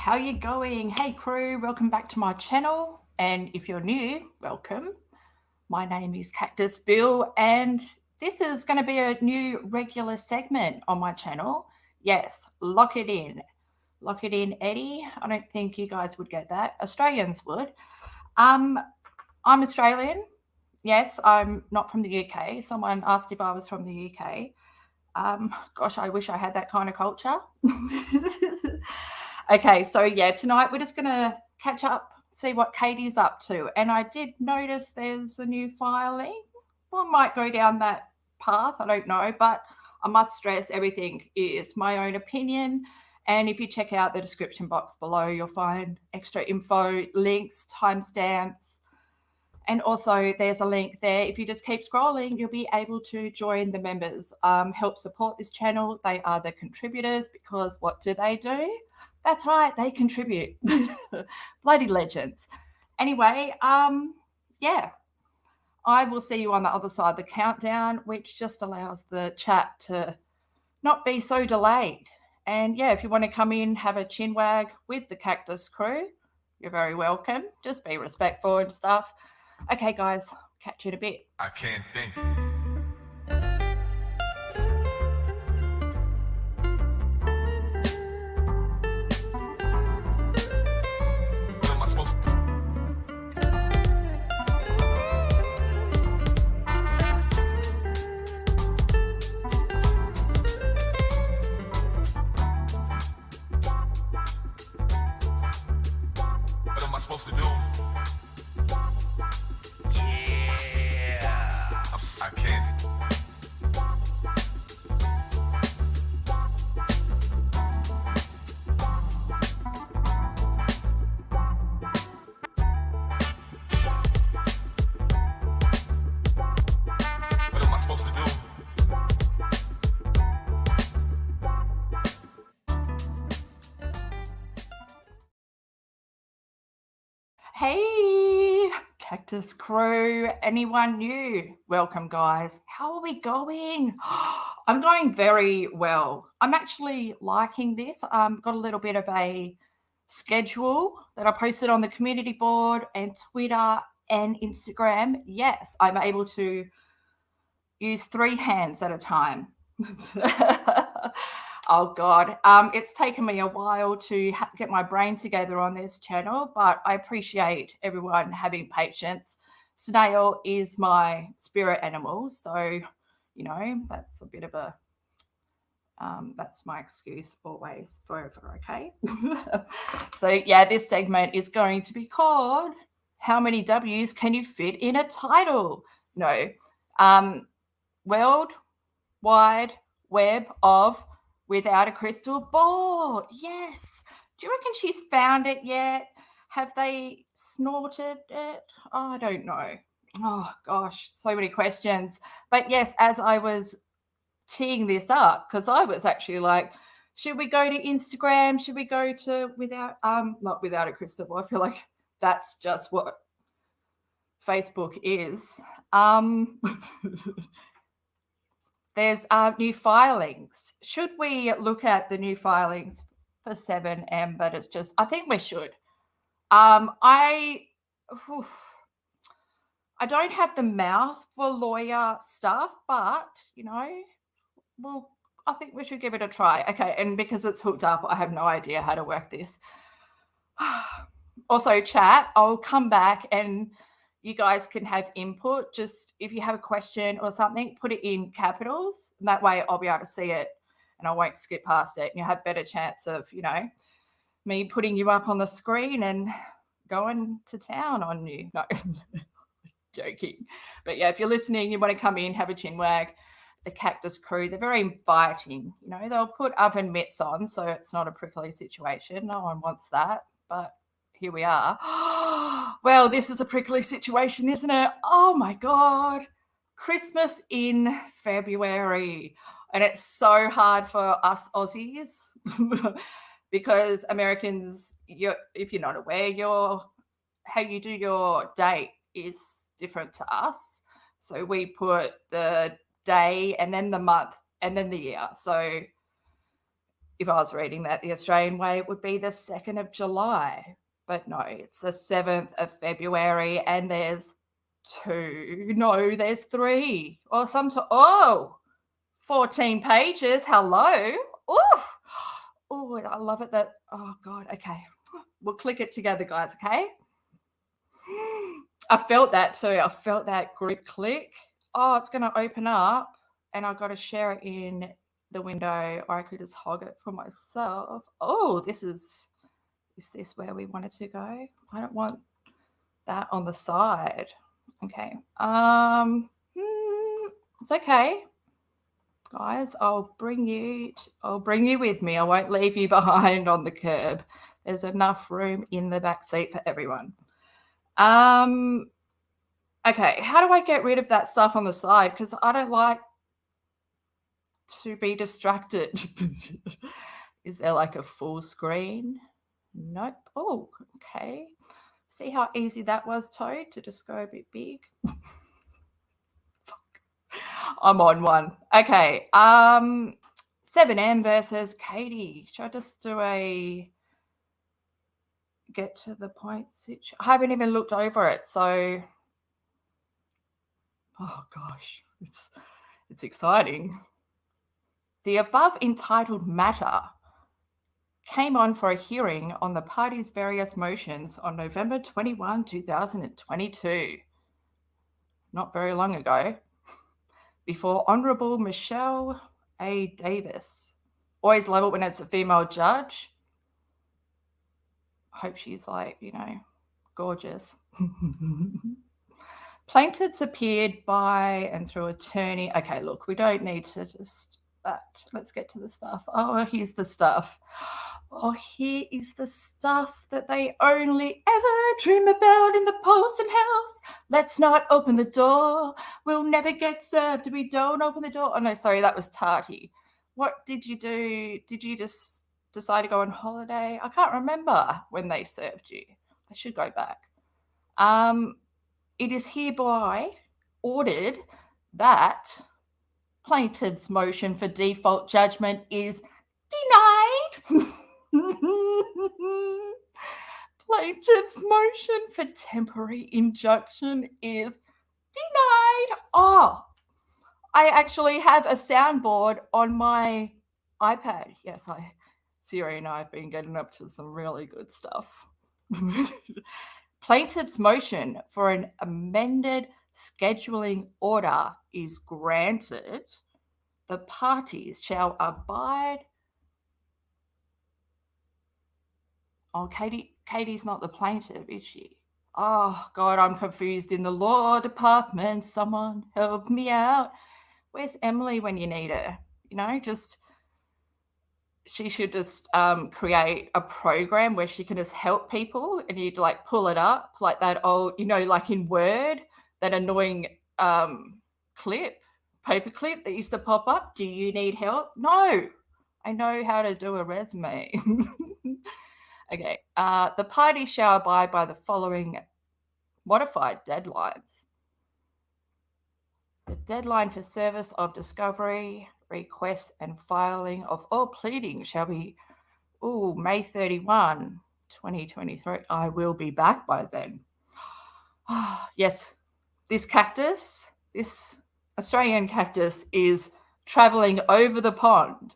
How you going? Hey crew, welcome back to my channel. And if you're new, welcome. My name is Cactus Bill, and this is going to be a new regular segment on my channel. Yes, lock it in. Lock it in, Eddie. I don't think you guys would get that. Australians would. I'm Australian. Yes, I'm not from the UK. Someone asked if I was from the UK. Gosh, I wish I had that kind of culture. Okay, so yeah, tonight we're just going to catch up, see what Katie's up to. And I did notice there's a new filing. We might go down that path, I don't know, but I must stress everything is my own opinion. And if you check out the description box below, you'll find extra info, links, timestamps. And also there's a link there. If you just keep scrolling, you'll be able to join the members, help support this channel. They are the contributors, because what do? That's right, they contribute. Bloody legends. Anyway, yeah, I will see you on the other side of the countdown, which just allows the chat to not be so delayed. And yeah, if you want to come in, have a chin wag with the Cactus crew, you're very welcome. Just be respectful and stuff. Okay, guys, catch you in a bit. I can't think. What am I supposed to do? What am I supposed to do? I can't. What am I supposed to do? Hey, Cactus crew, anyone new? Welcome, guys. How are we going? I'm going very well. I'm actually liking this. Got a little bit of a schedule that I posted on the community board and Twitter and Instagram. Yes, I'm able to use 3 hands at a time. Oh God, it's taken me a while to get my brain together on this channel, but I appreciate everyone having patience. Snail is my spirit animal, so you know that's a bit of a that's my excuse always, forever. Okay. So yeah, this segment is going to be called "How Many W's Can You Fit in a Title?" No, World Wide Web of Without a Crystal Ball. Yes. Do you reckon she's found it yet? Have they snorted it? Oh, I don't know. Oh, gosh, so many questions. But yes, as I was teeing this up, because I was actually like, should we go to Instagram? Should we go to not Without a Crystal Ball? I feel like that's just what Facebook is. There's new filings. Should we look at the new filings for 7M? But it's just, I think we should. I don't have the mouth for lawyer stuff, but, you know, well, I think we should give it a try. Okay, and because it's hooked up, I have no idea how to work this. Also, chat, I'll come back and you guys can have input. Just if you have a question or something, put it in capitals. And that way I'll be able to see it and I won't skip past it. And you'll have better chance of, you know, me putting you up on the screen and going to town on you. No, joking. But yeah, if you're listening, you want to come in, have a chin wag. The Cactus crew, they're very inviting. You know, they'll put oven mitts on so it's not a prickly situation. No one wants that. But here we are. Well, this is a prickly situation, isn't it? Oh my God. Christmas in February. And it's so hard for us Aussies because Americans, if you're not aware, how you do your date is different to us. So we put the day and then the month and then the year. So if I was reading that the Australian way, it would be the 2nd of July. But no, it's the 7th of February, and there's 2. No, there's 3. Or 14 pages. Hello. Oof. Oh, I love it that, oh God, okay. We'll click it together, guys, okay? I felt that too. I felt that group click. Oh, it's going to open up, and I've got to share it in the window, or I could just hog it for myself. Oh, is this where we wanted to go? I don't want that on the side. Okay. It's okay. Guys, I'll bring you with me. I won't leave you behind on the curb. There's enough room in the back seat for everyone. Okay, how do I get rid of that stuff on the side? Because I don't like to be distracted. Is there like a full screen? Nope. Oh, okay. See how easy that was, Toad, to just go a bit big? I'm on one. Okay. 7M versus Katie. Should I just do a get to the point? I haven't even looked over it, so oh gosh, it's exciting. The above entitled matter came on for a hearing on the party's various motions on November 21, 2022. Not very long ago. Before Honourable Michelle A. Davis. Always love it when it's a female judge. I hope she's like, gorgeous. Plaintiffs appeared by and through attorney. Okay, look, we don't need to just let's get to the stuff. Oh, here's the stuff. Oh, here is the stuff that they only ever dream about in the Poston House. Let's not open the door. We'll never get served if we don't open the door. Oh, no, sorry, that was Tati. What did you do? Did you just decide to go on holiday? I can't remember when they served you. I should go back. It is hereby ordered that plaintiff's motion for default judgment is denied. Plaintiff's motion for temporary injunction is denied. Oh, I actually have a soundboard on my iPad. Yes, Siri and I have been getting up to some really good stuff. Plaintiff's motion for an amended scheduling order is granted. The parties shall abide. Oh, Katie's not the plaintiff, is she? Oh, God, I'm confused in the law department. Someone help me out. Where's Emily when you need her? She should just create a program where she can just help people, and you'd like pull it up like that old, like in Word, that annoying paper clip that used to pop up. Do you need help? No, I know how to do a resume. Okay, the party shall abide by the following modified deadlines. The deadline for service of discovery, request and filing of all pleadings shall be May 31, 2023. I will be back by then. Yes, this Australian cactus is traveling over the pond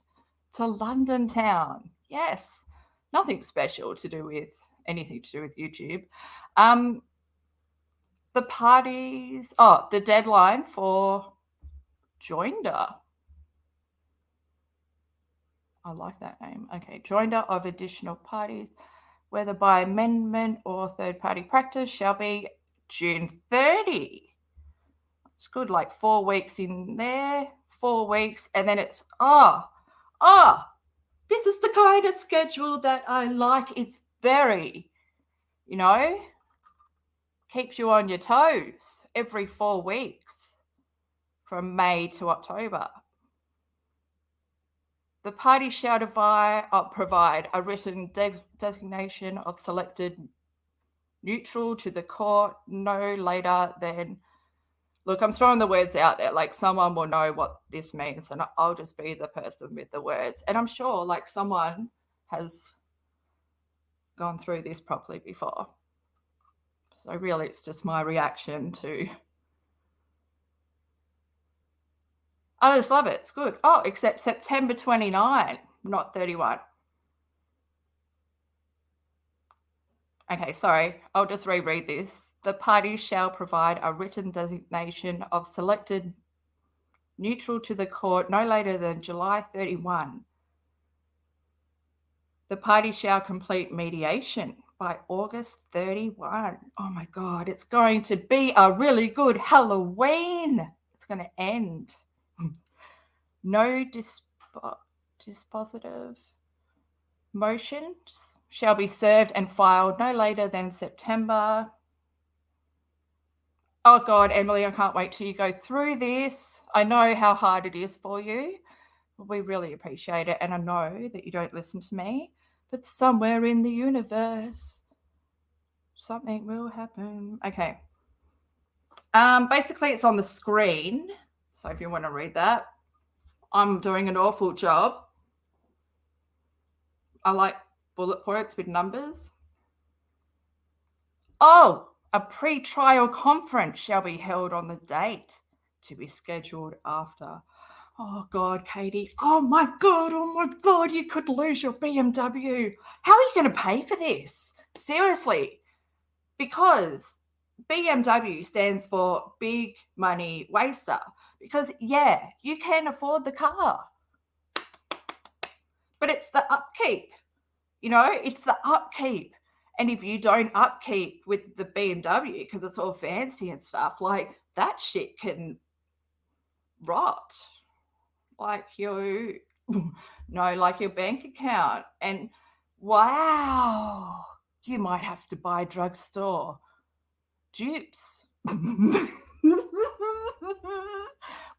to London town. Yes, nothing special to do with anything to do with YouTube. The parties, the deadline for joinder. I like that name. Okay, joinder of additional parties, whether by amendment or third-party practice, shall be June 30. It's good, like 4 weeks in there, 4 weeks, and then it's, this is the kind of schedule that I like. It's very, keeps you on your toes every 4 weeks from May to October. The party shall provide a written designation of selected neutral to the court no later Look, I'm throwing the words out there. Like someone will know what this means, and I'll just be the person with the words. And I'm sure like someone has gone through this properly before. So really it's just my reaction to, I just love it. It's good. Oh, except September 29, not 31. Okay, sorry. I'll just reread this. The parties shall provide a written designation of selected neutral to the court no later than July 31. The party shall complete mediation by August 31. Oh my God, it's going to be a really good Halloween. It's going to end. No dispositive motion shall be served and filed no later than September. Oh God, Emily, I can't wait till you go through this. I know how hard it is for you. We really appreciate it. And I know that you don't listen to me, but somewhere in the universe, something will happen. Okay. Basically, it's on the screen. So if you want to read that, I'm doing an awful job. I like bullet points with numbers. Oh, a pre-trial conference shall be held on the date to be scheduled after. Oh God, Katie. Oh my God, you could lose your BMW. How are you going to pay for this? Seriously. Because BMW stands for big money waster. Because yeah, you can afford the car. But it's the upkeep. You know, it's the upkeep. And if you don't upkeep with the BMW because it's all fancy and stuff, like that shit can rot. Like your like your bank account. And wow, you might have to buy drugstore dupes.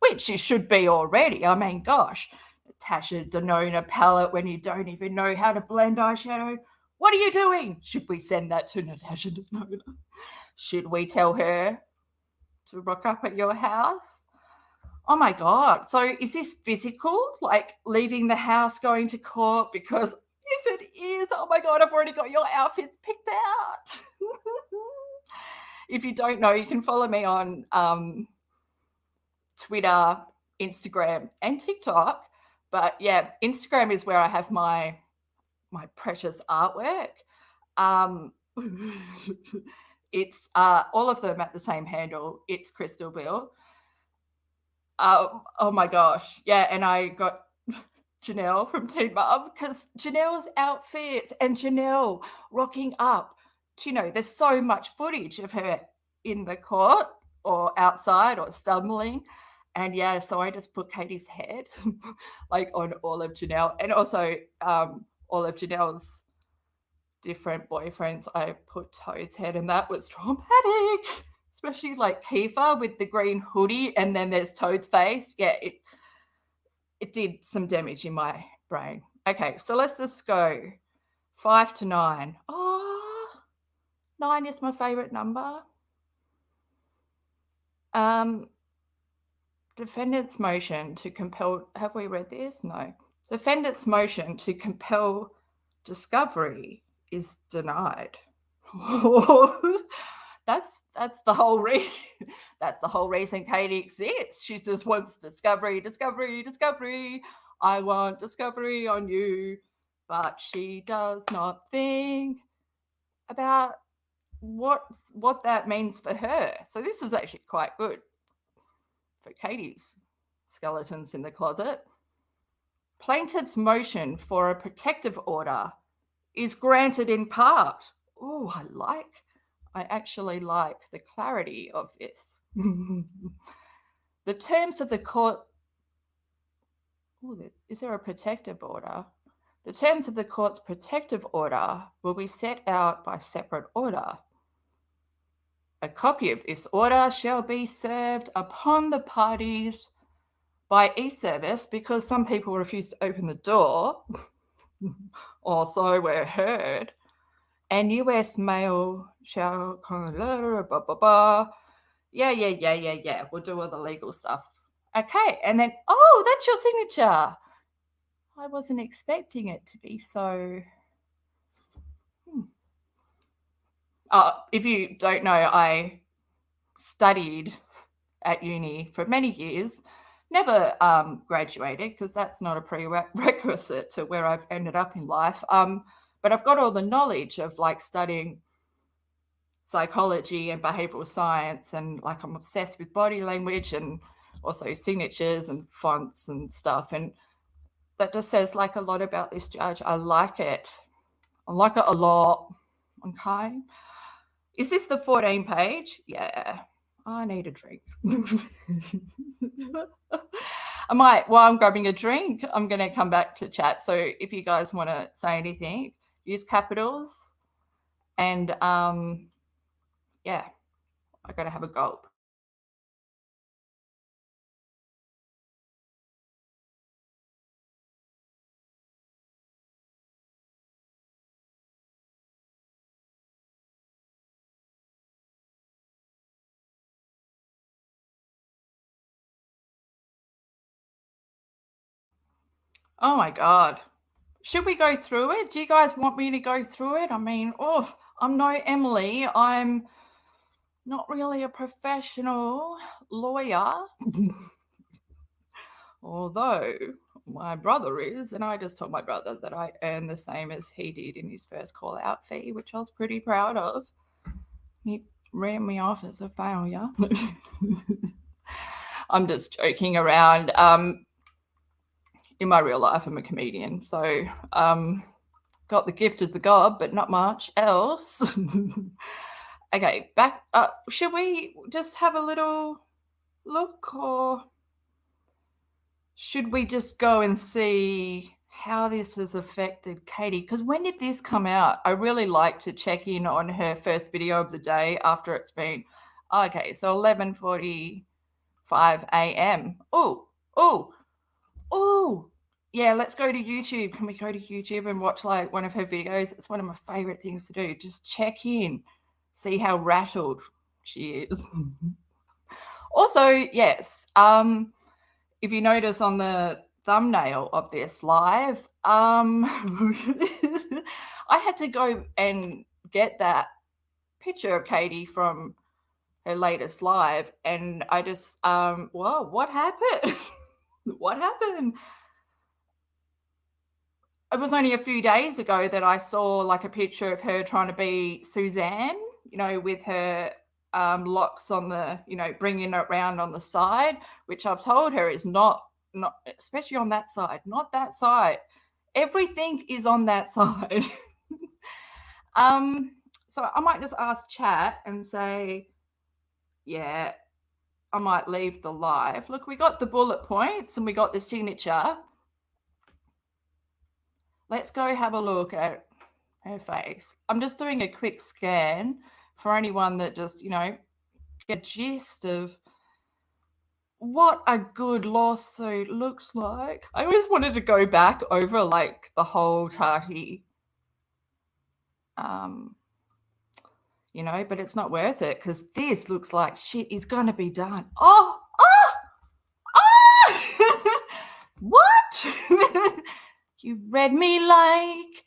Which you should be already. I mean, gosh, Natasha Denona palette when you don't even know how to blend eyeshadow. What are you doing? Should we send that to Natasha Denona? Should we tell her to rock up at your house? Oh my God. So is this physical? Like leaving the house, going to court? Because if it is, oh my God, I've already got your outfits picked out. If you don't know, you can follow me on Twitter, Instagram, and TikTok. But yeah, Instagram is where I have my precious artwork. It's all of them at the same handle. It's Crystal Bill. Oh my gosh. Yeah, and I got Janelle from Teen Mum because Janelle's outfits and Janelle rocking up. You know, there's so much footage of her in the court or outside or stumbling. And yeah, so I just put Katie's head like on all of Janelle and also all of Janelle's different boyfriends. I put Toad's head and that was traumatic, especially like Kiefer with the green hoodie and then there's Toad's face. Yeah, it did some damage in my brain. Okay, so let's just go 5 to 9. Oh, 9 is my favorite number. Defendant's motion to compel, have we read this? No. Defendant's motion to compel discovery is denied. That's the whole reason. That's the whole reason Katie exists. She just wants discovery. I want discovery on you, but she does not think about what that means for her. So this is actually quite good for Katie's skeletons in the closet. Plaintiff's motion for a protective order is granted in part. Oh, I actually like the clarity of this. The terms of the court. Oh, is there a protective order? The terms of the court's protective order will be set out by separate order. A copy of this order shall be served upon the parties by e-service because some people refuse to open the door, or so we're heard, and US mail shall Yeah. We'll do all the legal stuff. Okay. And then, oh, that's your signature. I wasn't expecting it to be so. If you don't know, I studied at uni for many years, never graduated because that's not a prerequisite to where I've ended up in life. But I've got all the knowledge of like studying psychology and behavioral science, and like I'm obsessed with body language and also signatures and fonts and stuff. And that just says like a lot about this judge. I like it. I like it a lot. Okay. Is this the 14 page? Yeah. I need a drink. I might, while I'm grabbing a drink, I'm going to come back to chat. So if you guys want to say anything, use capitals. And yeah, I got to have a gulp. Oh my God. Should we go through it? Do you guys want me to go through it? I mean, oh, I'm no Emily. I'm not really a professional lawyer. Although my brother is, and I just told my brother that I earned the same as he did in his first call out fee, which I was pretty proud of. He ran me off as a failure. I'm just joking around. In my real life, I'm a comedian, so got the gift of the gob, but not much else. Okay, back up. Should we just have a little look, or should we just go and see how this has affected Katie? Because when did this come out? I really like to check in on her first video of the day after it's been, okay, so 11:45 a.m. Oh, yeah, let's go to YouTube. Can we go to YouTube and watch like one of her videos? It's one of my favorite things to do. Just check in, see how rattled she is. Also, yes, if you notice on the thumbnail of this live, I had to go and get that picture of Katie from her latest live, and I just, whoa, what happened? What happened? It was only a few days ago that I saw like a picture of her trying to be Suzanne, you know, with her locks on the, you know, bringing it around on the side, which I've told her is not, especially on that side, not that side. Everything is on that side. So I might just ask chat and say, yeah, I might leave the live. Look, we got the bullet points and we got the signature. Let's go have a look at her face. I'm just doing a quick scan for anyone that just, you know, get a gist of what a good lawsuit looks like. I always wanted to go back over like the whole Tati, you know, but it's not worth it because this looks like shit is gonna be done. What? You read me like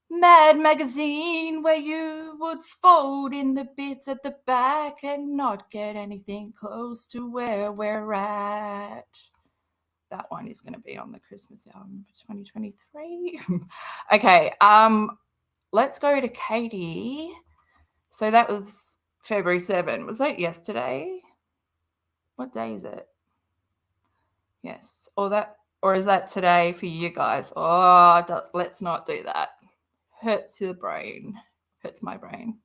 Mad Magazine, where you would fold in the bits at the back and not get anything close to where we're at. That one is going to be on the Christmas album for 2023. Okay, let's go to Katie. So that was February 7. Was that yesterday? What day is it? Yes. Or is that today for you guys? Oh, let's not do that. Hurts your brain. Hurts my brain.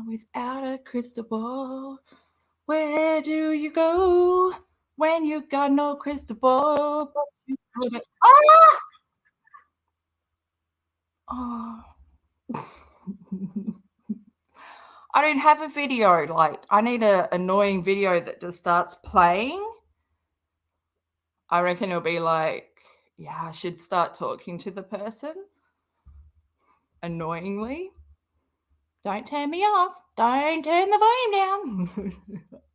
Without a crystal ball, where do you go when you got no crystal ball? But you put it. Oh. I don't have a video. Like, I need an annoying video that just starts playing. I reckon it'll be like, yeah, I should start talking to the person annoyingly. Don't turn me off. Don't turn the volume down.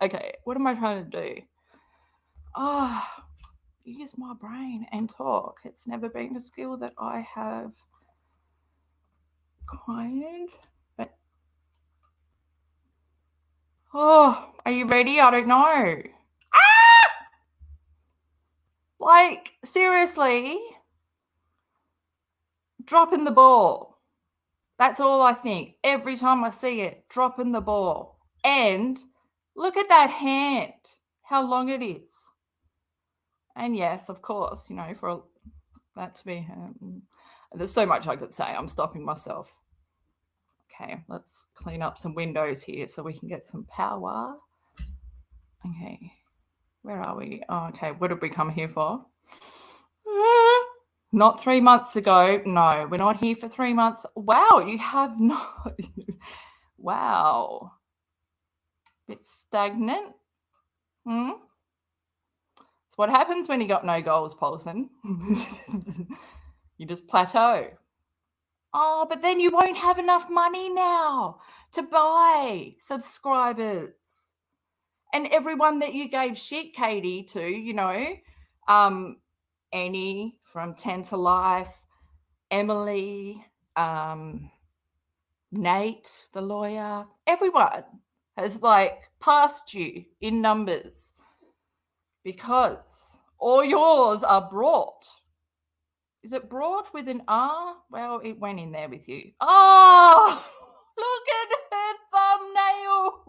Okay, what am I trying to do? Oh, use my brain and talk. It's never been a skill that I have acquired. But oh, are you ready? I don't know. Like, seriously, dropping the ball. That's all I think. Every time I see it, dropping the ball. And look at that hand, how long it is. And yes, of course, for that to be, there's so much I could say. I'm stopping myself. Okay, let's clean up some windows here so we can get some power. Okay, where are we? Oh, okay, what did we come here for? Not 3 months ago. No, we're not here for 3 months. Wow, you have not. Wow. Bit stagnant. It's what happens when you got no goals, Paulson. You just plateau. Oh, but then you won't have enough money now to buy subscribers. And everyone that you gave shit, Katie, to, Annie from 10 to Life, Emily, Nate, the lawyer, everyone has passed you in numbers because all yours are brought. Is it brought with an R? Well, it went in there with you. Oh, look at her thumbnail.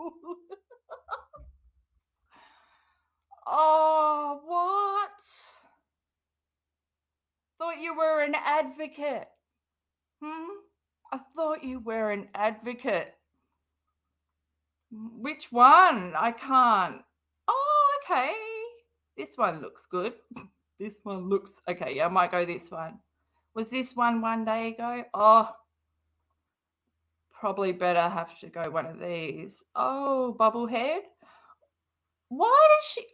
Oh, what? Thought you were an advocate. I thought you were an advocate. Which one? I can't. Oh, okay. This one looks good. This one looks okay. Yeah, I might go this one. Was this one day ago? Oh, probably better have to go one of these. Oh, bubblehead. Why does she?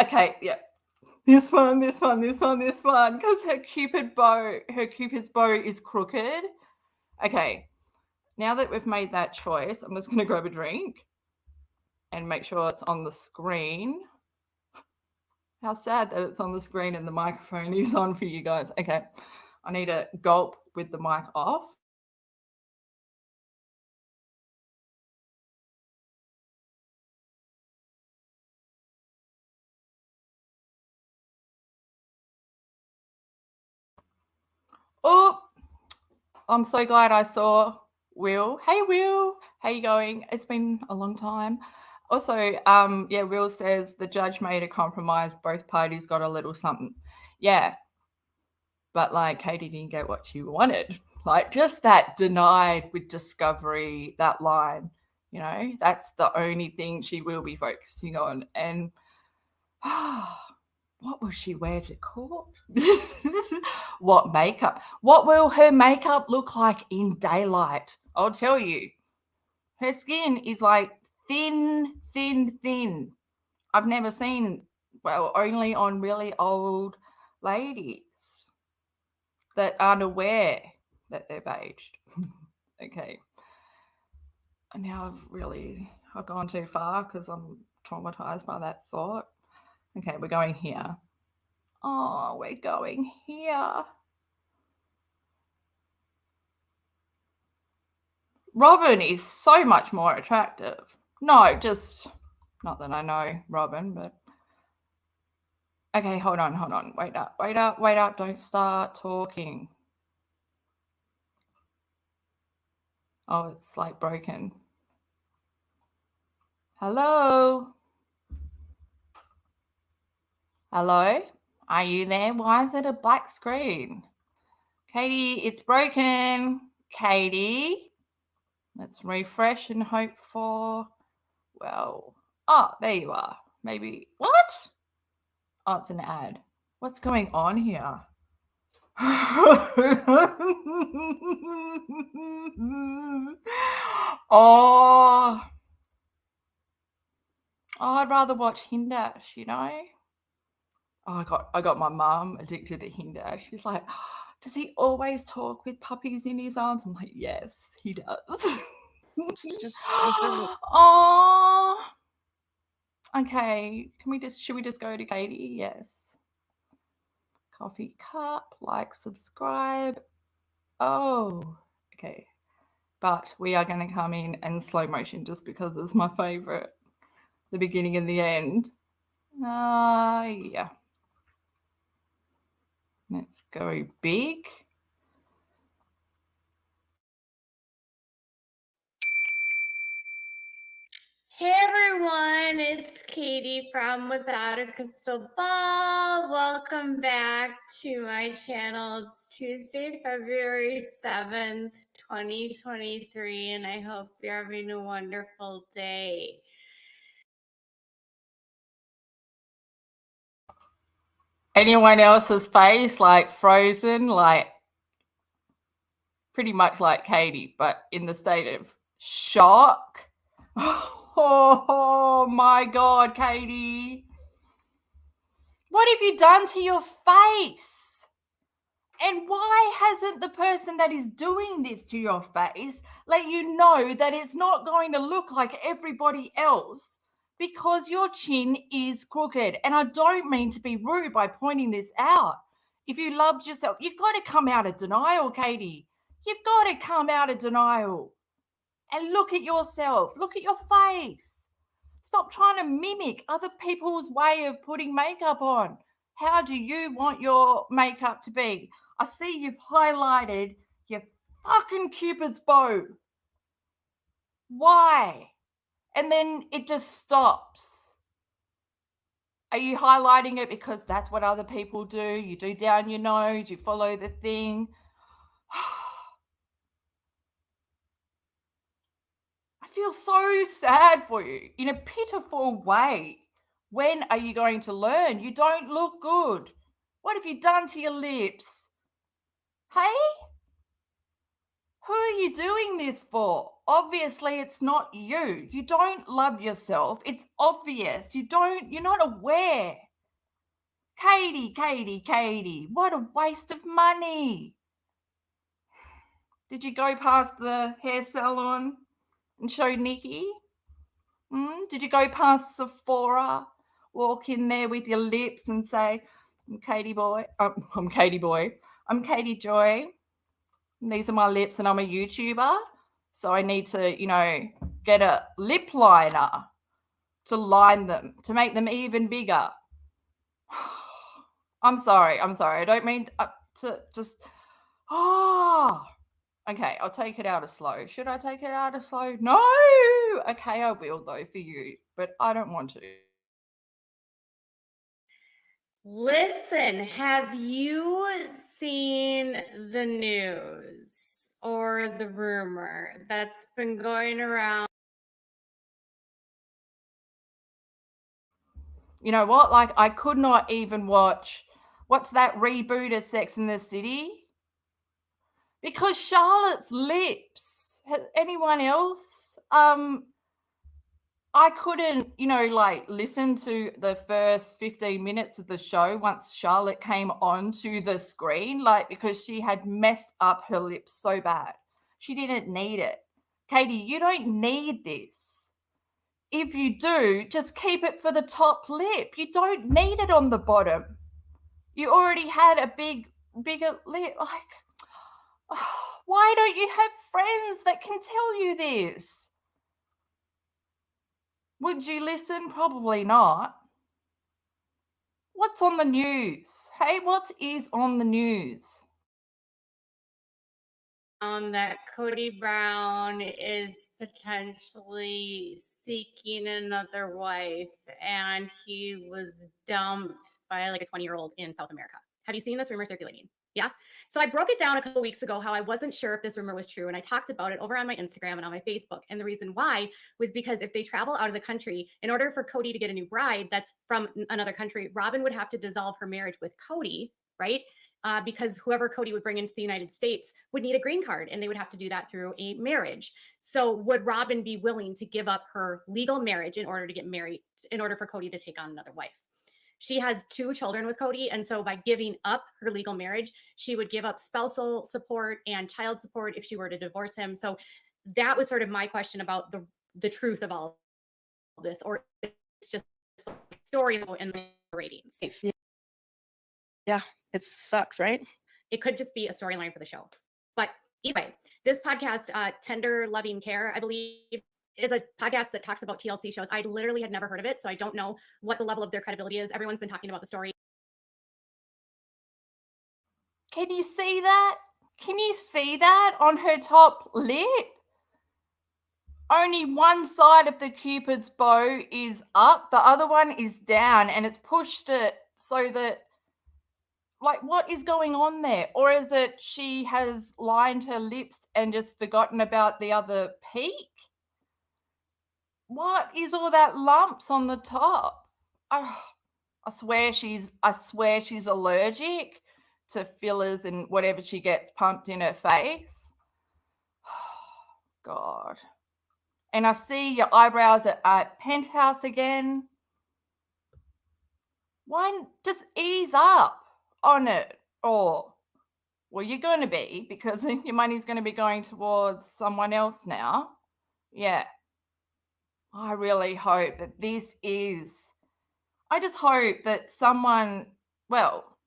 Okay, yeah. This one, because her Cupid's bow is crooked. Okay, now that we've made that choice, I'm just going to grab a drink and make sure it's on the screen. How sad that it's on the screen and the microphone is on for you guys. Okay, I need a gulp with the mic off. Oh, I'm so glad I saw Will. Hey, Will. How you going? It's been a long time. Also, yeah, Will says the judge made a compromise. Both parties got a little something. Yeah, but Katie didn't get what she wanted. Just that denied with discovery, that line, that's the only thing she will be focusing on. And what will she wear to court? What makeup? What will her makeup look like in daylight? I'll tell you. Her skin is thin, thin, thin. I've never seen, well, only on really old ladies that aren't aware that they've aged. Okay. And now I've gone too far because I'm traumatized by that thought. Okay, we're going here. Oh, we're going here. Robin is so much more attractive. No, just not that I know Robin, but okay, hold on. Wait up. Don't start talking. Oh, it's broken. Hello? Hello? Are you there? Why is it a black screen? Katie, it's broken. Katie? Let's refresh and hope for, well, oh, there you are. Maybe, what? Oh, it's an ad. What's going on here? Oh, I'd rather watch Hindash, Oh, I got my mum addicted to Hindash. She's does he always talk with puppies in his arms? I'm like, yes, he does. Just Mr. Oh, okay. Should we just go to Katie? Yes. Coffee cup, like, subscribe. Oh, okay. But we are going to come in slow motion just because it's my favorite. The beginning and the end. Yeah. Let's go big. Hey everyone, it's Katie from Without a Crystal Ball. Welcome back to my channel. It's Tuesday, February 7th, 2023, and I hope you're having a wonderful day. Anyone else's face, like, frozen, like, pretty much like Katie, but in the state of shock. Oh my God, Katie. What have you done to your face? And why hasn't the person that is doing this to your face let you know that it's not going to look like everybody else because your chin is crooked? And I don't mean to be rude by pointing this out. If you loved yourself, you've got to come out of denial, Katie. You've got to come out of denial and look at yourself. Look at your face. Stop trying to mimic other people's way of putting makeup on. How do you want your makeup to be? I see you've highlighted your fucking Cupid's bow. Why? And then it just stops. Are you highlighting it because that's what other people do? You do down your nose, you follow the thing. I feel so sad for you in a pitiful way. When are you going to learn? You don't look good. What have you done to your lips? Hey? Who are you doing this for? Obviously, it's not you. You don't love yourself. It's obvious. You're not aware. Katie, what a waste of money. Did you go past the hair salon and show Nikki? Did you go past Sephora, walk in there with your lips and say, I'm Katie Boy. I'm Katie Boy. I'm Katie Joy. And these are my lips and I'm a YouTuber. So I need to, get a lip liner to line them, to make them even bigger. I'm sorry. I don't mean to just, okay, I'll take it out of slow. Should I take it out of slow? No. Okay, I will though for you, but I don't want to. Listen, have you seen the news or the rumor that's been going around? You know what? Like, I could not even watch, what's that reboot of Sex and the City? Because Charlotte's lips. Anyone else? I couldn't, listen to the first 15 minutes of the show once Charlotte came onto the screen, because she had messed up her lips so bad. She didn't need it. Katie, you don't need this. If you do, just keep it for the top lip. You don't need it on the bottom. You already had a bigger lip. Why don't you have friends that can tell you this? Would you listen? Probably not. What's on the news? Hey, what is on the news? That Cody Brown is potentially seeking another wife and he was dumped by like a 20-year-old in South America. Have you seen this rumor circulating? Yeah. So I broke it down a couple weeks ago how I wasn't sure if this rumor was true. And I talked about it over on my Instagram and on my Facebook. And the reason why was because if they travel out of the country, in order for Cody to get a new bride that's from another country, Robin would have to dissolve her marriage with Cody, right? Because whoever Cody would bring into the United States would need a green card and they would have to do that through a marriage. So would Robin be willing to give up her legal marriage in order to get married, in order for Cody to take on another wife? She has 2 children with Cody, and so by giving up her legal marriage, she would give up spousal support and child support if she were to divorce him. So that was sort of my question about the truth of all of this, or it's just like story and ratings. Yeah, it sucks, right? It could just be a storyline for the show. But anyway, this podcast, Tender Loving Care, I believe, is a podcast that talks about TLC shows. I literally had never heard of it, so I don't know what the level of their credibility is. Everyone's been talking about the story. Can you see that? Can you see that on her top lip? Only one side of the Cupid's bow is up, the other one is down, and it's pushed it so that, like, what is going on there? Or is it she has lined her lips and just forgotten about the other peak? What is all that lumps on the top? Oh, I swear she's allergic to fillers and whatever she gets pumped in her face. God. And I see your eyebrows at Penthouse again. Why just ease up on it? Or, well, you're going to be, because your money's going to be going towards someone else now. Yeah. I really hope that I just hope that someone, well,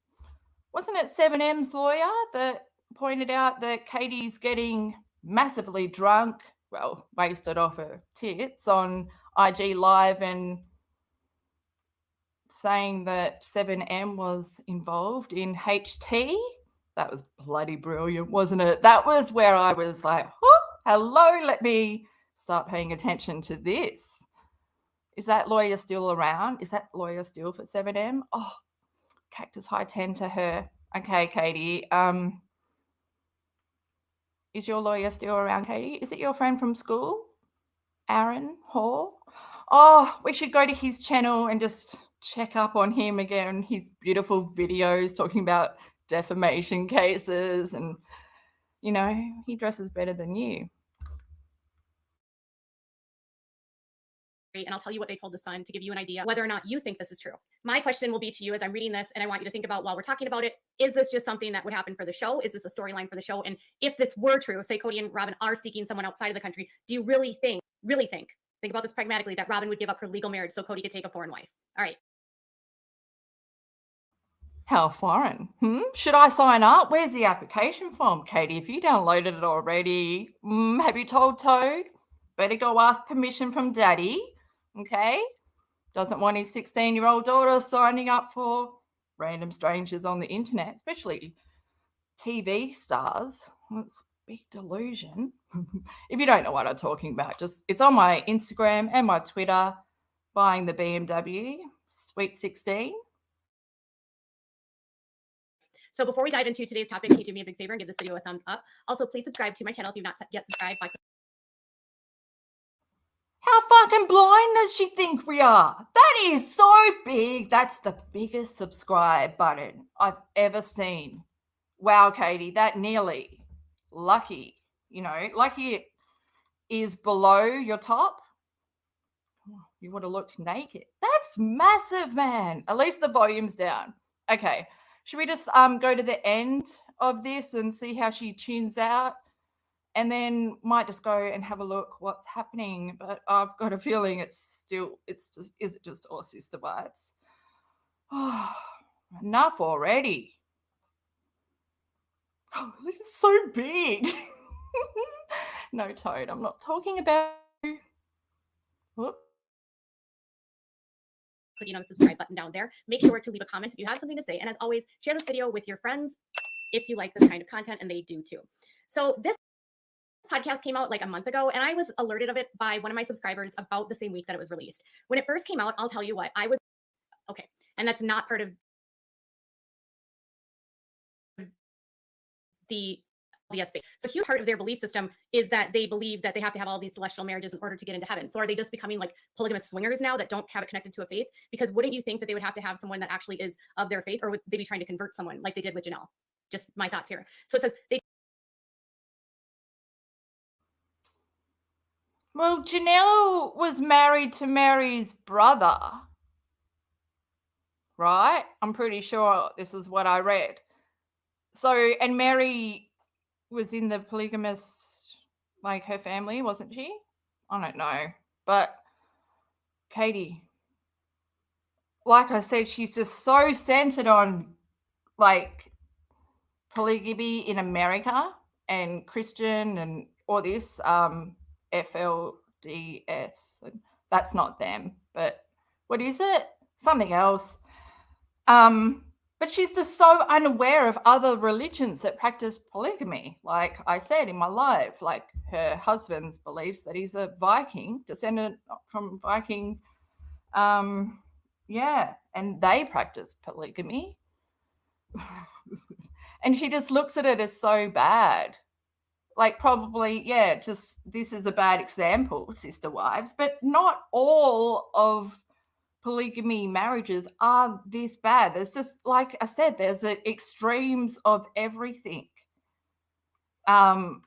wasn't it 7M's lawyer that pointed out that Katie's getting massively drunk, well, wasted off her tits on IG Live and saying that 7M was involved in HT? That was bloody brilliant, wasn't it? That was where I was like, oh, hello, let me start paying attention to this. Is that lawyer still around? Is that lawyer still for 7M? Oh, Cactus high 10 to her. Okay, Katie. Is your lawyer still around, Katie? Is it your friend from school? Aaron Hall? Oh, we should go to his channel and just check up on him again. His beautiful videos talking about defamation cases, and, you know, he dresses better than you. And I'll tell you what they told the Sun to give you an idea whether or not you think this is true. My question will be to you as I'm reading this, and I want you to think about while we're talking about it, is this just something that would happen for the show? Is this a storyline for the show? And if this were true, say Cody and Robin are seeking someone outside of the country, do you really think about this pragmatically, that Robin would give up her legal marriage so Cody could take a foreign wife? All right. How foreign? Should I sign up? Where's the application form, Katie? If you downloaded it already, have you told Toad? Better go ask permission from Daddy. Okay? Doesn't want his 16-year-old daughter signing up for random strangers on the internet, especially TV stars. That's a big delusion. If you don't know what I'm talking about, it's on my Instagram and my Twitter, buying the BMW, Sweet 16. So before we dive into today's topic, can you do me a big favor and give this video a thumbs up? Also, please subscribe to my channel if you've not yet subscribed. How fucking blind does she think we are? That is so big. That's the biggest subscribe button I've ever seen. Wow, Katie, that nearly. Lucky, lucky it is below your top. You would have looked naked. That's massive, man. At least the volume's down. Okay, should we just go to the end of this and see how she tunes out? And then might just go and have a look what's happening. But I've got a feeling is it just all sister bites? Oh, enough already. Oh, it's so big. No, Toad, I'm not talking about you. Whoop. Clicking on the subscribe button down there. Make sure to leave a comment if you have something to say. And as always, share this video with your friends if you like this kind of content, and they do too. So this podcast came out like a month ago, and I was alerted of it by one of my subscribers about the same week that it was released. When it first came out, I'll tell you what, I was okay. And that's not part of the LDS faith. So a huge part of their belief system is that they believe that they have to have all these celestial marriages in order to get into heaven. So are they just becoming like polygamous swingers now that don't have it connected to a faith? Because wouldn't you think that they would have to have someone that actually is of their faith, or would they be trying to convert someone like they did with Janelle? Just my thoughts here. So it says they. Well, Janelle was married to Mary's brother, right? I'm pretty sure this is what I read. So, and Mary was in the polygamous, like her family, wasn't she? I don't know. But Katie, like I said, she's just so centered on like polygamy in America and Christian and all this FLDS. That's not them, but what is it? Something else. But she's just so unaware of other religions that practice polygamy. Like I said in my live, like her husband's beliefs that he's a Viking, descendant from Viking. Yeah, and they practice polygamy. And she just looks at it as so bad. Like probably, yeah, just this is a bad example, sister wives, but not all of polygamy marriages are this bad. There's just, like I said, there's the extremes of everything. You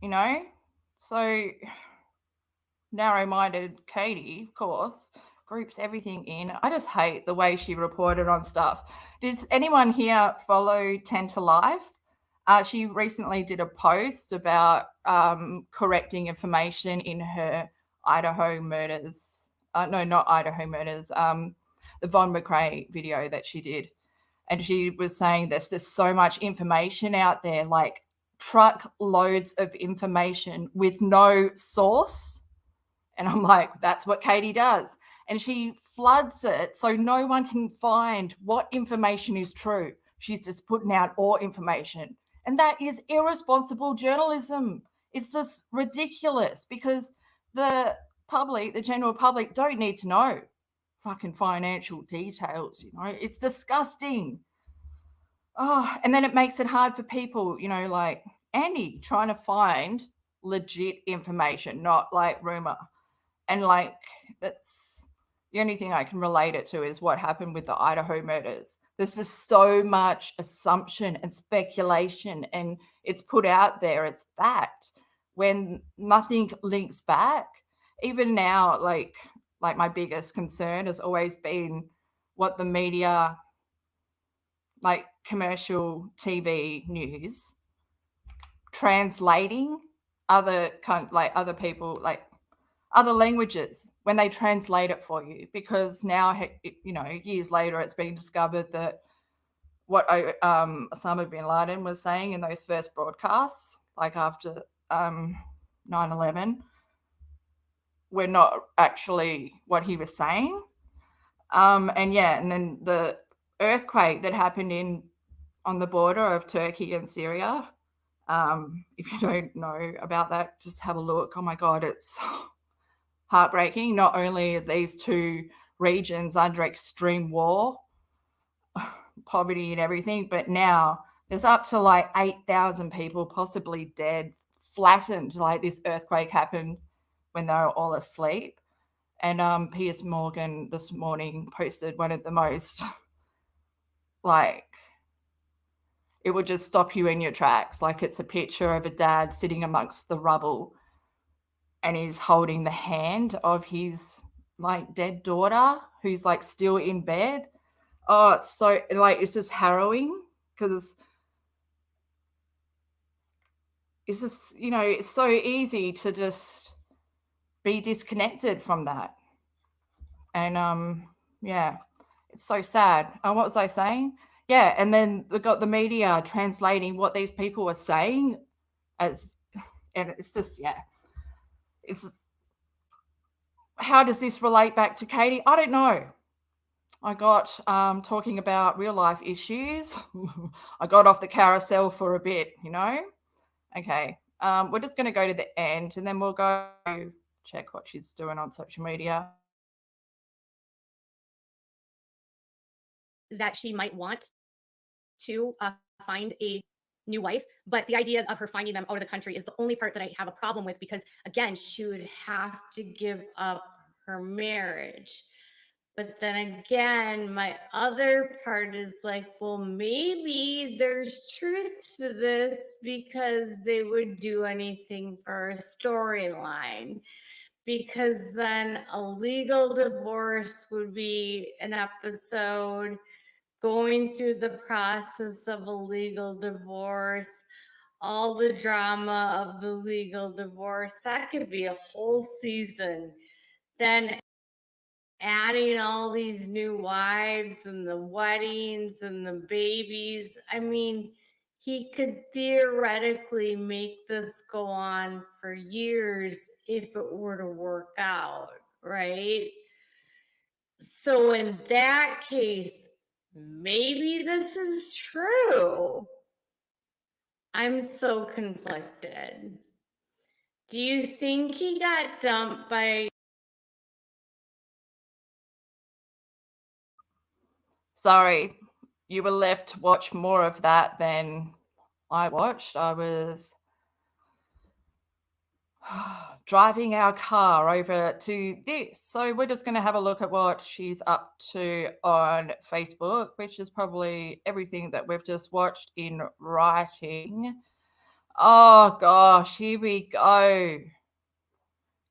know, so narrow-minded Katie, of course, groups everything in. I just hate the way she reported on stuff. Does anyone here follow 10 to Life? She recently did a post about correcting information in her Idaho murders. No, not Idaho murders. The Von McRae video that she did. And she was saying there's just so much information out there, like truckloads of information with no source. And I'm like, that's what Katie does. And she floods it so no one can find what information is true. She's just putting out all information. And that is irresponsible journalism. It's just ridiculous because the public, the general public, don't need to know fucking financial details, you know. It's disgusting. Oh, and then it makes it hard for people, you know, like Andy trying to find legit information, not like rumor. And like that's the only thing I can relate it to is what happened with the Idaho murders. There's just so much assumption and speculation, and it's put out there as fact when nothing links back. Even now, like my biggest concern has always been what the media, like commercial TV news, translating other other people, like other languages when they translate it for you, because now, you know, years later it's been discovered that what Osama bin Laden was saying in those first broadcasts, like after 9/11, were not actually what he was saying. And yeah, and then the earthquake that happened on the border of Turkey and Syria. If you don't know about that, just have a look. Oh my God, it's heartbreaking. Not only are these two regions under extreme war, poverty and everything, but now there's up to like 8,000 people possibly dead, flattened. Like this earthquake happened when they were all asleep. And Piers Morgan this morning posted one of the most, like, it would just stop you in your tracks. Like it's a picture of a dad sitting amongst the rubble and he's holding the hand of his like dead daughter who's like still in bed. Oh, it's so like, it's just harrowing because it's just, you know, it's so easy to just be disconnected from that. And yeah, it's so sad. What was I saying? Yeah, and then we got the media translating what these people were saying as, and it's just, yeah, it's, how does this relate back to Katie? I don't know. I got talking about real life issues. I got off the carousel for a bit, you know? Okay, we're just going to go to the end and then we'll go check what she's doing on social media. That she might want to find a new wife, but the idea of her finding them out of the country is the only part that I have a problem with, because again, she would have to give up her marriage. But then again, my other part is like, well, maybe there's truth to this because they would do anything for a storyline. because then a legal divorce would be an episode, going through the process of a legal divorce, all the drama of the legal divorce. That could be a whole season. Then adding all these new wives and the weddings and the babies. I mean, he could theoretically make this go on for years if it were to work out, right? So in that case, maybe this is true. I'm so conflicted. Do you think he got dumped by... Sorry, you were left to watch more of that than I watched. I was driving our car over to this. So we're just going to have a look at what she's up to on Facebook, which is probably everything that we've just watched in writing. Oh gosh, here we go.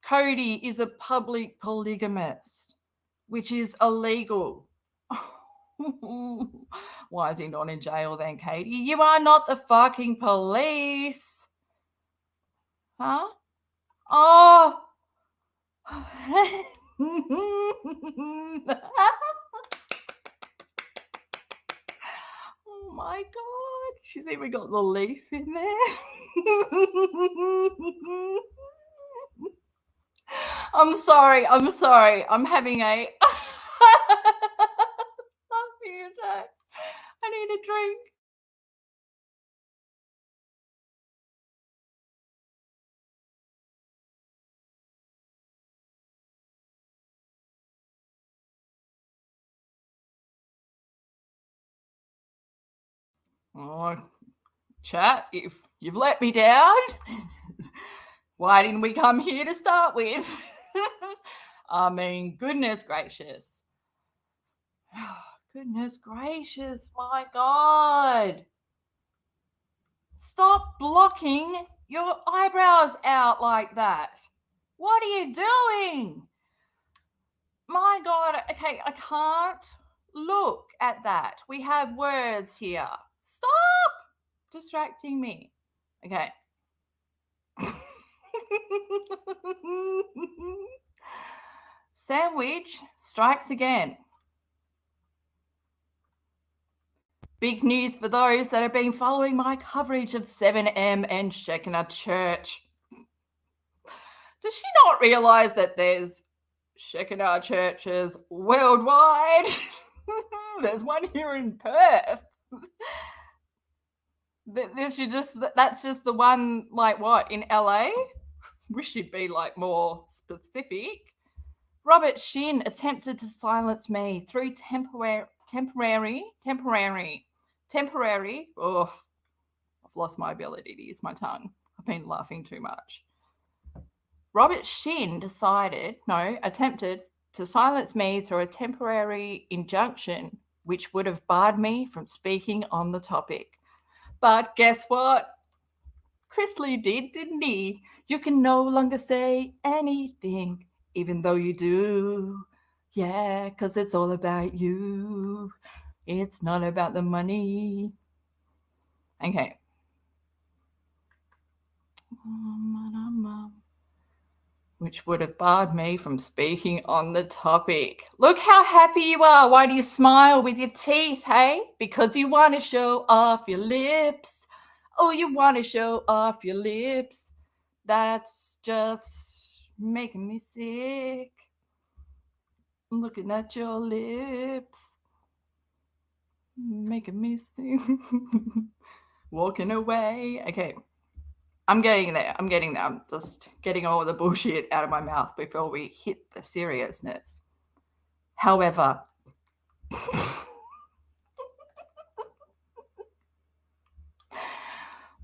Cody is a public polygamist, which is illegal. Why is he not in jail then, Katie? You are not the fucking police. Huh? Oh. Oh my God. She's even got the leaf in there. I'm sorry. I'm having a I need a drink. Oh, chat, if you've let me down, why didn't we come here to start with? I mean, goodness gracious. Goodness gracious, my God. Stop blocking your eyebrows out like that. What are you doing? My God, okay, I can't look at that. We have words here. Stop distracting me. Okay. Sandwich strikes again. Big news for those that have been following my coverage of 7M and Shekinah Church. Does she not realize that there's Shekinah churches worldwide? There's one here in Perth. That's just the one, like what, in LA? Wish you'd be like more specific. Robert Shin attempted to silence me through temporary. Oh, I've lost my ability to use my tongue. I've been laughing too much. Robert Shin attempted to silence me through a temporary injunction, which would have barred me from speaking on the topic. But guess what? Chris Lee did, didn't he? You can no longer say anything, even though you do. Yeah, because it's all about you. It's not about the money. Okay. Which would have barred me from speaking on the topic. Look how happy you are. Why do you smile with your teeth, hey? Because you want to show off your lips. Oh, you want to show off your lips. That's just making me sick. Looking at your lips. Making me sick. Walking away. Okay. I'm getting there. I'm just getting all the bullshit out of my mouth before we hit the seriousness. However,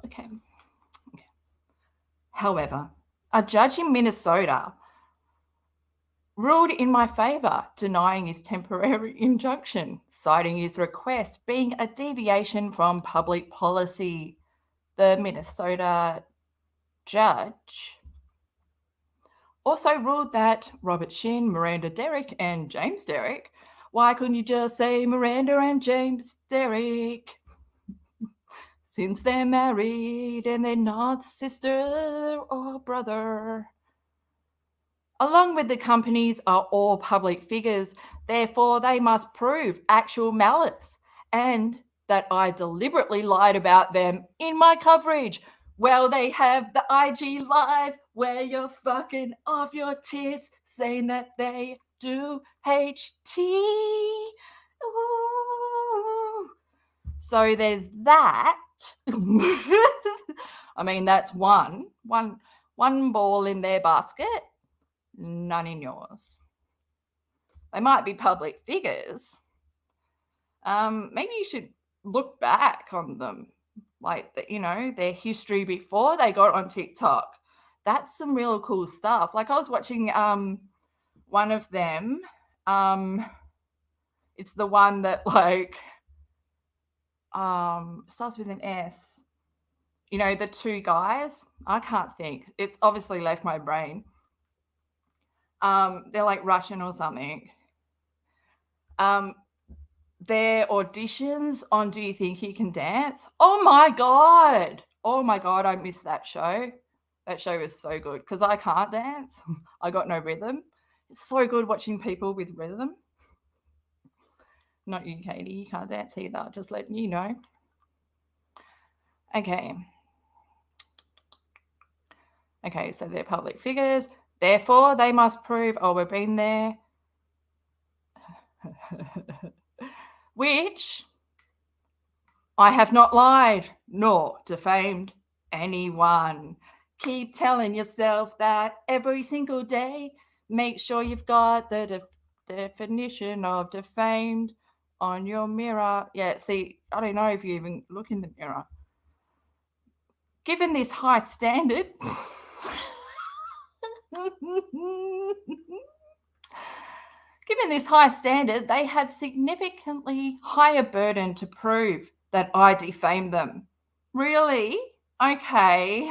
okay. However, a judge in Minnesota ruled in my favor, denying his temporary injunction, citing his request being a deviation from public policy. The Minnesota judge also ruled that Robert Shin, Miranda Derrick, and James Derrick, why couldn't you just say Miranda and James Derrick? Since they're married and they're not sister or brother. Along with the companies are all public figures, therefore they must prove actual malice and that I deliberately lied about them in my coverage. Well, they have the IG live where you're fucking off your tits saying that they do HT. Ooh. So there's that. I mean, that's one ball in their basket, none in yours. They might be public figures. Maybe you should look back on them, like their history before they got on TikTok. That's some real cool stuff. Like I was watching one of them. It's the one that starts with an S. The two guys. I can't think. It's obviously left my brain. They're like Russian or something. Their auditions on Do You Think You Can Dance? Oh my God, I missed that show. That show was so good because I can't dance. I got no rhythm. It's so good watching people with rhythm. Not you, Katie. You can't dance either. Just letting you know. Okay, so they're public figures. Therefore, they must prove, we've been there. Which I have not lied nor defamed anyone. Keep telling yourself that every single day. Make sure you've got the definition of defamed on your mirror. Yeah, see, I don't know if you even look in the mirror. Given this high standard, they have significantly higher burden to prove that I defamed them. Really? Okay.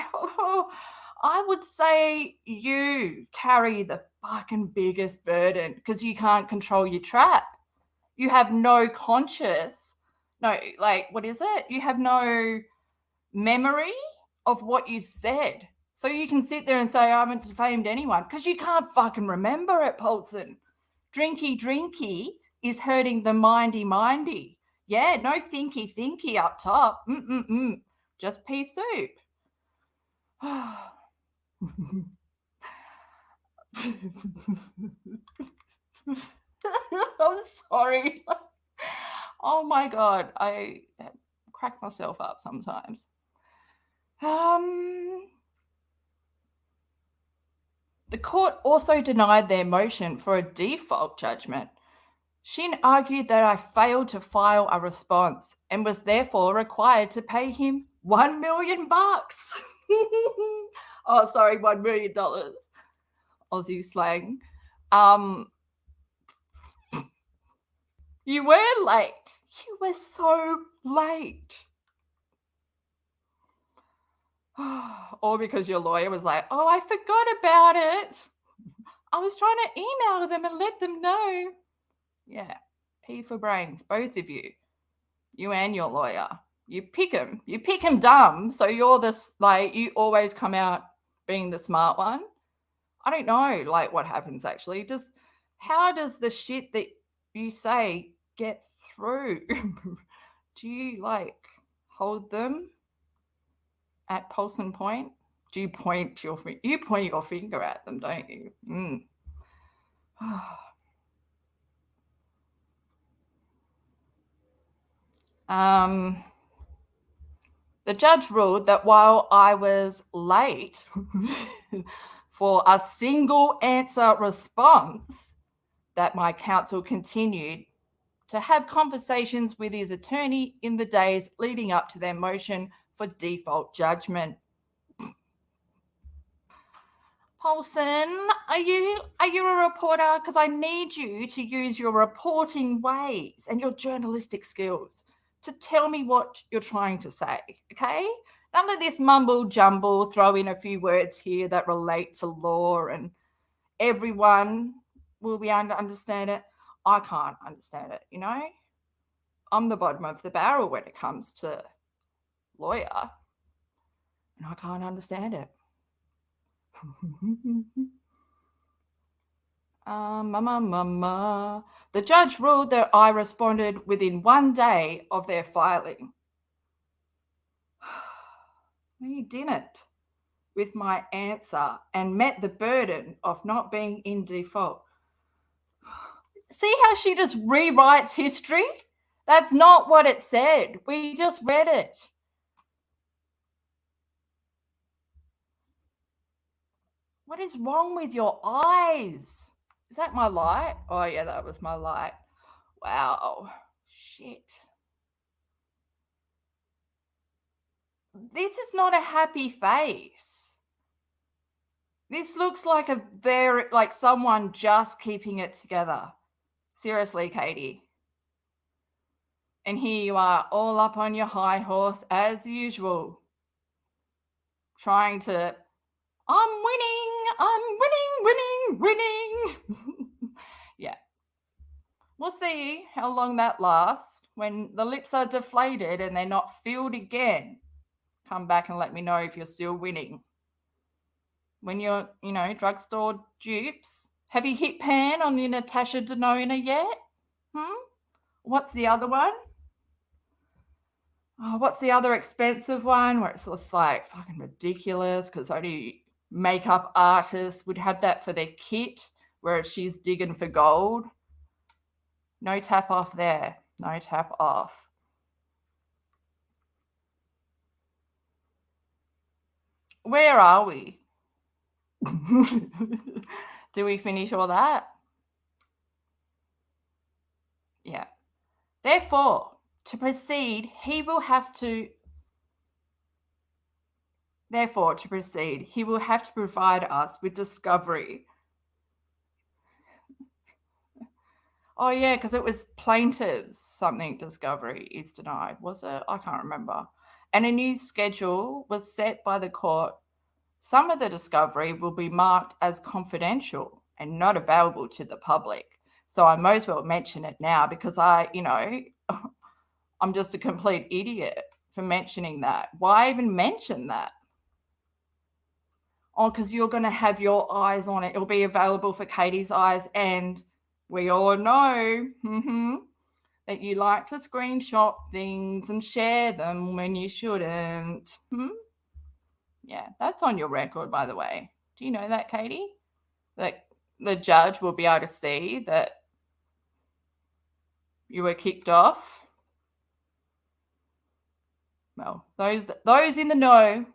I would say you carry the fucking biggest burden because you can't control your trap. You have no what is it? You have no memory of what you've said. So you can sit there and say, I haven't defamed anyone because you can't fucking remember it, Paulson. Drinky is hurting the mindy. Yeah, no thinky up top. Just pea soup. I'm sorry. Oh my God, I crack myself up sometimes. The court also denied their motion for a default judgment. Shin argued that I failed to file a response and was therefore required to pay him $1 million. Oh, sorry, $1 million. Aussie slang. You were late. You were so late. Or because your lawyer was like, I forgot about it. I was trying to email them and let them know. Yeah, P for brains, both of you. You and your lawyer. You pick them. You pick them dumb, so you're you always come out being the smart one. I don't know, what happens actually. How does the shit that you say get through? Do you, hold them at pulse and point? Do you point your finger at them, don't you? The judge ruled that while I was late for a single answer response, that my counsel continued to have conversations with his attorney in the days leading up to their motion for default judgment. Paulson, are you a reporter? Because I need you to use your reporting ways and your journalistic skills to tell me what you're trying to say, okay? None of this mumble jumble, throw in a few words here that relate to law and everyone will be able to understand it. I can't understand it, you know? I'm the bottom of the barrel when it comes to lawyer, and I can't understand it. The judge ruled that I responded within 1 day of their filing. He didn't with my answer and met the burden of not being in default. See how she just rewrites history? That's not what it said. We just read it. What is wrong with your eyes? Is that my light? Oh, yeah, that was my light. Wow. Shit. This is not a happy face. This looks like someone just keeping it together. Seriously, Katie. And here you are, all up on your high horse as usual. Trying to, I'm winning. Yeah. We'll see how long that lasts. When the lips are deflated and they're not filled again, come back and let me know if you're still winning. When you're, drugstore dupes. Have you hit pan on your Natasha Denona yet? What's the other one? Oh, what's the other expensive one where it's just like fucking ridiculous because only makeup artists would have that for their kit, whereas she's digging for gold? No tap off there. No tap off. Where are we? Do we finish all that? Yeah. Therefore, to proceed, he will have to provide us with discovery. Oh, yeah, because it was plaintiffs something discovery is denied, was it? I can't remember. And a new schedule was set by the court. Some of the discovery will be marked as confidential and not available to the public. So I might as well mention it now because I'm just a complete idiot for mentioning that. Why even mention that? Oh, because you're going to have your eyes on it. It'll be available for Katie's eyes. And we all know that you like to screenshot things and share them when you shouldn't. Yeah, that's on your record, by the way. Do you know that, Katie? That the judge will be able to see that you were kicked off. Well, those in the know,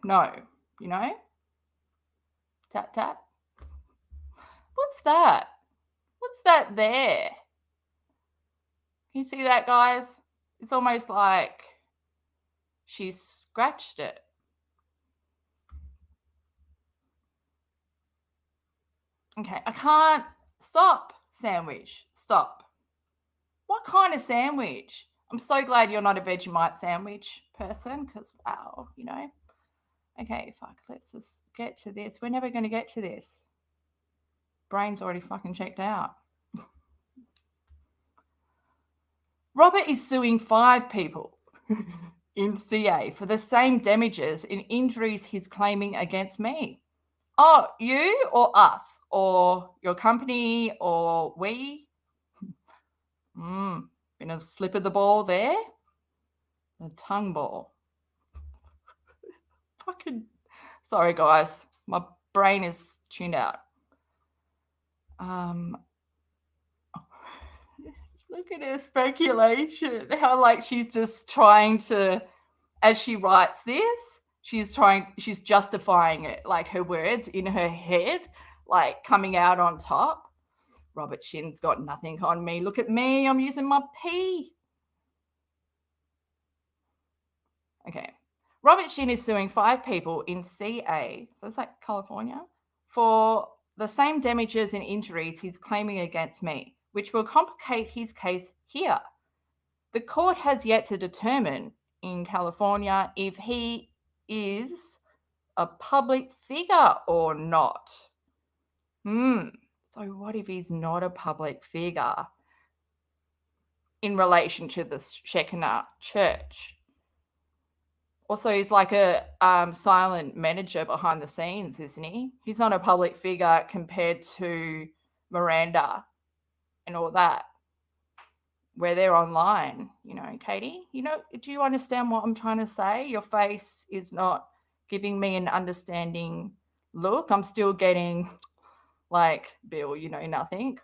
you know? Tap, tap. What's that? What's that there? Can you see that, guys? It's almost like she scratched it. Okay, I can't. Stop, sandwich. Stop. What kind of sandwich? I'm so glad you're not a Vegemite sandwich person because, wow, Okay, fuck, let's just get to this. We're never going to get to this. Brain's already fucking checked out. Robert is suing 5 people in CA for the same damages and injuries he's claiming against me. Oh, you or us or your company or we? Been a slip of the ball there. The tongue ball. Fucking sorry, guys. My brain is tuned out. Look at her speculation. How she's just trying to, as she writes this, she's justifying it, her words in her head, coming out on top. Robert Shin's got nothing on me. Look at me. I'm using my P. Okay. Robert Shin is suing 5 people in CA, so it's California, for the same damages and injuries he's claiming against me, which will complicate his case here. The court has yet to determine in California if he is a public figure or not. So what if he's not a public figure in relation to the Shekinah church? Also, he's like a silent manager behind the scenes, isn't he? He's not a public figure compared to Miranda and all that, where they're online, you know, Katie. You know, do you understand what I'm trying to say? Your face is not giving me an understanding look. I'm still getting like, Bill, you know nothing.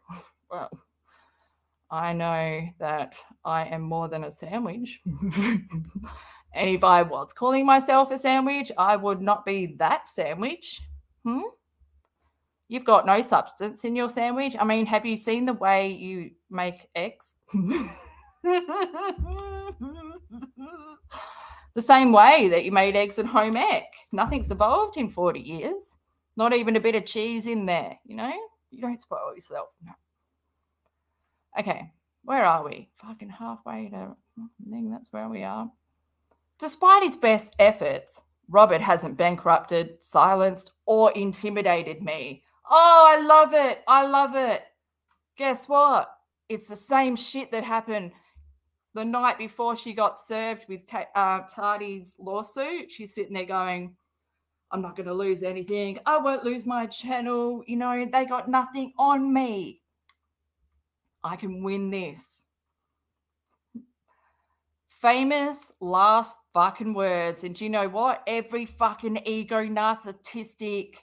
Well, I know that I am more than a sandwich. And if I was calling myself a sandwich, I would not be that sandwich. You've got no substance in your sandwich. I mean, have you seen the way you make eggs? The same way that you made eggs at home ec. Nothing's evolved in 40 years. Not even a bit of cheese in there, you know? You don't spoil yourself. No. Okay, where are we? Fucking halfway to, I think that's where we are. Despite his best efforts, Robert hasn't bankrupted, silenced, or intimidated me. Oh, I love it. I love it. Guess what? It's the same shit that happened the night before she got served with Tardy's lawsuit. She's sitting there going, I'm not going to lose anything. I won't lose my channel. You know, they got nothing on me. I can win this. Famous last fucking words. And do you know what? Every fucking ego narcissistic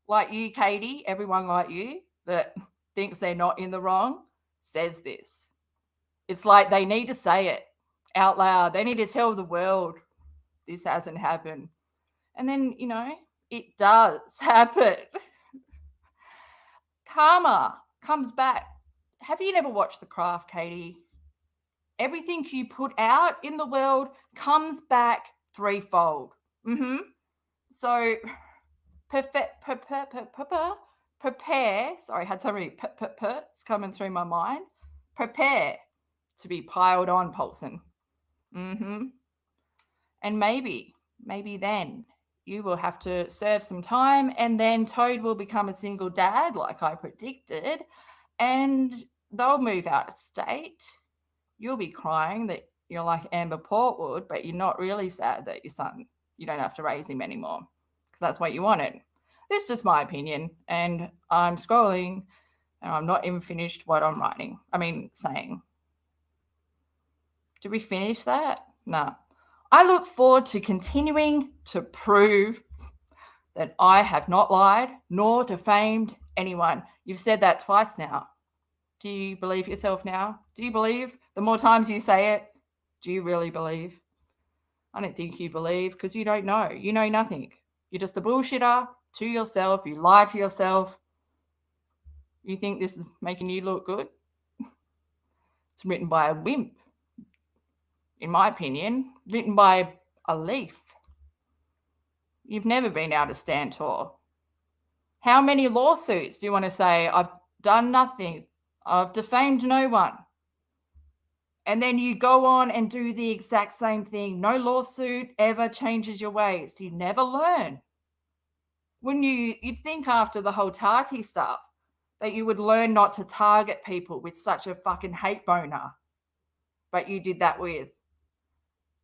like you, Katie, everyone like you that thinks they're not in the wrong says this. It's like they need to say it out loud. They need to tell the world this hasn't happened. And then, you know, it does happen. Karma comes back. Have you never watched The Craft, Katie? Everything you put out in the world comes back threefold. So prepare. Sorry, I had so many p-s coming through my mind. Prepare to be piled on, Paulson. And maybe then you will have to serve some time, and then Toad will become a single dad like I predicted, and they'll move out of state. You'll be crying that you're like Amber Portwood, but you're not really sad that your son, you don't have to raise him anymore because that's what you wanted. This is just my opinion, and I'm scrolling and I'm not even finished what I'm saying. Did we finish that? No. I look forward to continuing to prove that I have not lied nor defamed anyone. You've said that twice now. Do you believe yourself now? Do you believe? The more times you say it, do you really believe? I don't think you believe because you don't know. You know nothing. You're just a bullshitter to yourself. You lie to yourself. You think this is making you look good? It's written by a wimp, in my opinion, written by a leaf. You've never been able to stand tall. How many lawsuits do you want to say, I've done nothing, I've defamed no one? And then you go on and do the exact same thing. No lawsuit ever changes your ways. You never learn. You'd think after the whole Tati stuff that you would learn not to target people with such a fucking hate boner. But you did that with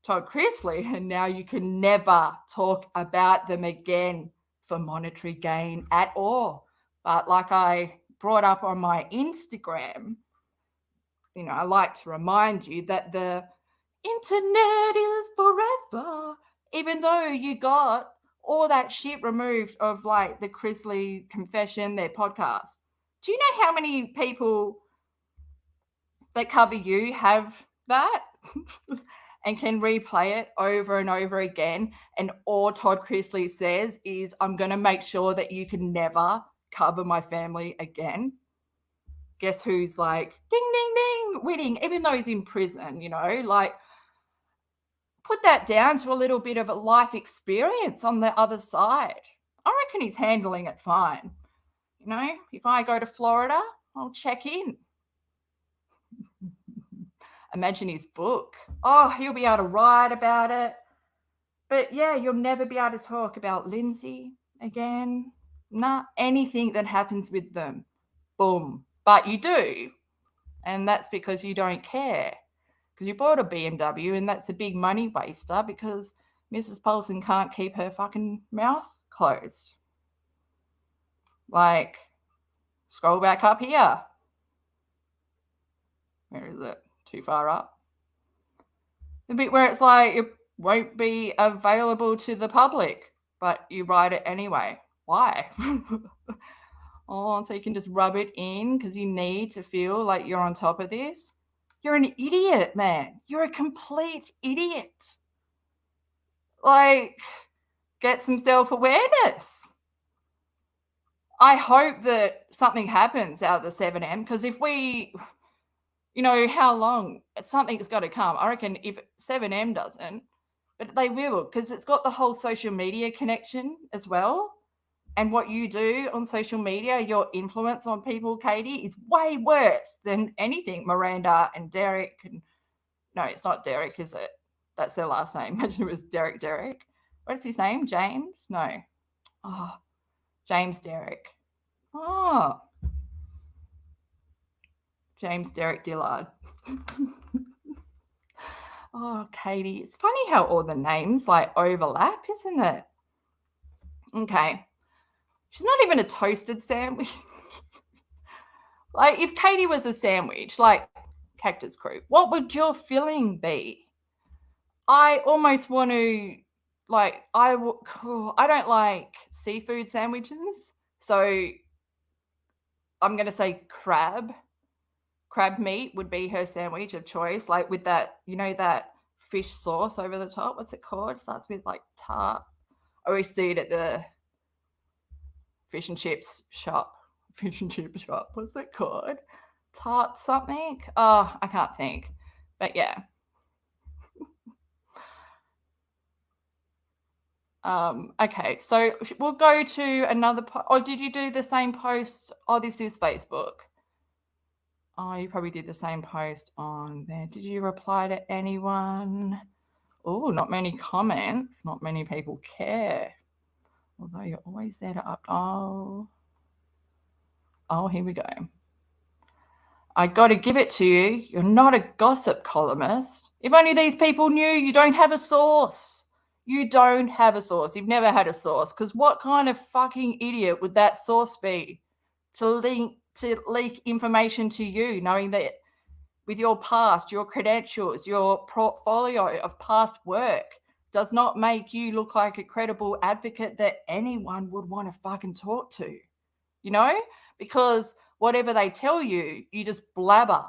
Todd Chrisley, and now you can never talk about them again for monetary gain at all. But like I brought up on my Instagram, you know, I like to remind you that the internet is forever, even though you got all that shit removed of like the Chrisley confession, their podcast. Do you know how many people that cover you have that and can replay it over and over again? And all Todd Chrisley says is, I'm going to make sure that you can never cover my family again. Guess who's like, ding, ding, ding, winning, even though he's in prison, you know, like put that down to a little bit of a life experience on the other side. I reckon he's handling it fine. You know, if I go to Florida, I'll check in. Imagine his book. Oh, he'll be able to write about it. But yeah, you'll never be able to talk about Lindsay again. Nah, anything that happens with them. Boom. But you do. And that's because you don't care. Because you bought a BMW and that's a big money waster because Mrs. Paulson can't keep her fucking mouth closed. Like, scroll back up here. Where is it? Too far up. The bit where it's like it won't be available to the public, but you write it anyway. Why? Oh, so you can just rub it in because you need to feel like you're on top of this. You're an idiot, man. You're a complete idiot. Like, get some self-awareness. I hope that something happens out of the 7M because if we, how long? Something's got to come. I reckon if 7M doesn't, but they will because it's got the whole social media connection as well. And what you do on social media, your influence on people, Katie, is way worse than anything Miranda and Derek. No, it's not Derek, is it? That's their last name. Imagine it was Derek. What's his name? James? No. Oh, James Derek. Oh. James Derek Dillard. Oh, Katie. It's funny how all the names like overlap, isn't it? Okay. She's not even a toasted sandwich. Like, if Katie was a sandwich, like Cactus Crew, what would your filling be? I almost want to, like, I don't like seafood sandwiches. So I'm going to say crab. Crab meat would be her sandwich of choice, like with that, that fish sauce over the top. What's it called? It starts with like tart. I always see it at the fish and chips shop. Fish and chip shop. What's it called? Tart something? Oh, I can't think. But yeah. Okay, so we'll go to another or did you do the same post? Oh, this is Facebook. Oh, you probably did the same post on there. Did you reply to anyone? Oh, not many comments. Not many people care. Although you're always there to Oh, here we go. I got to give it to you. You're not a gossip columnist. If only these people knew you don't have a source. You don't have a source. You've never had a source. Because what kind of fucking idiot would that source be to leak information to you, knowing that with your past, your credentials, your portfolio of past work does not make you look like a credible advocate that anyone would want to fucking talk to, because whatever they tell you, you just blabber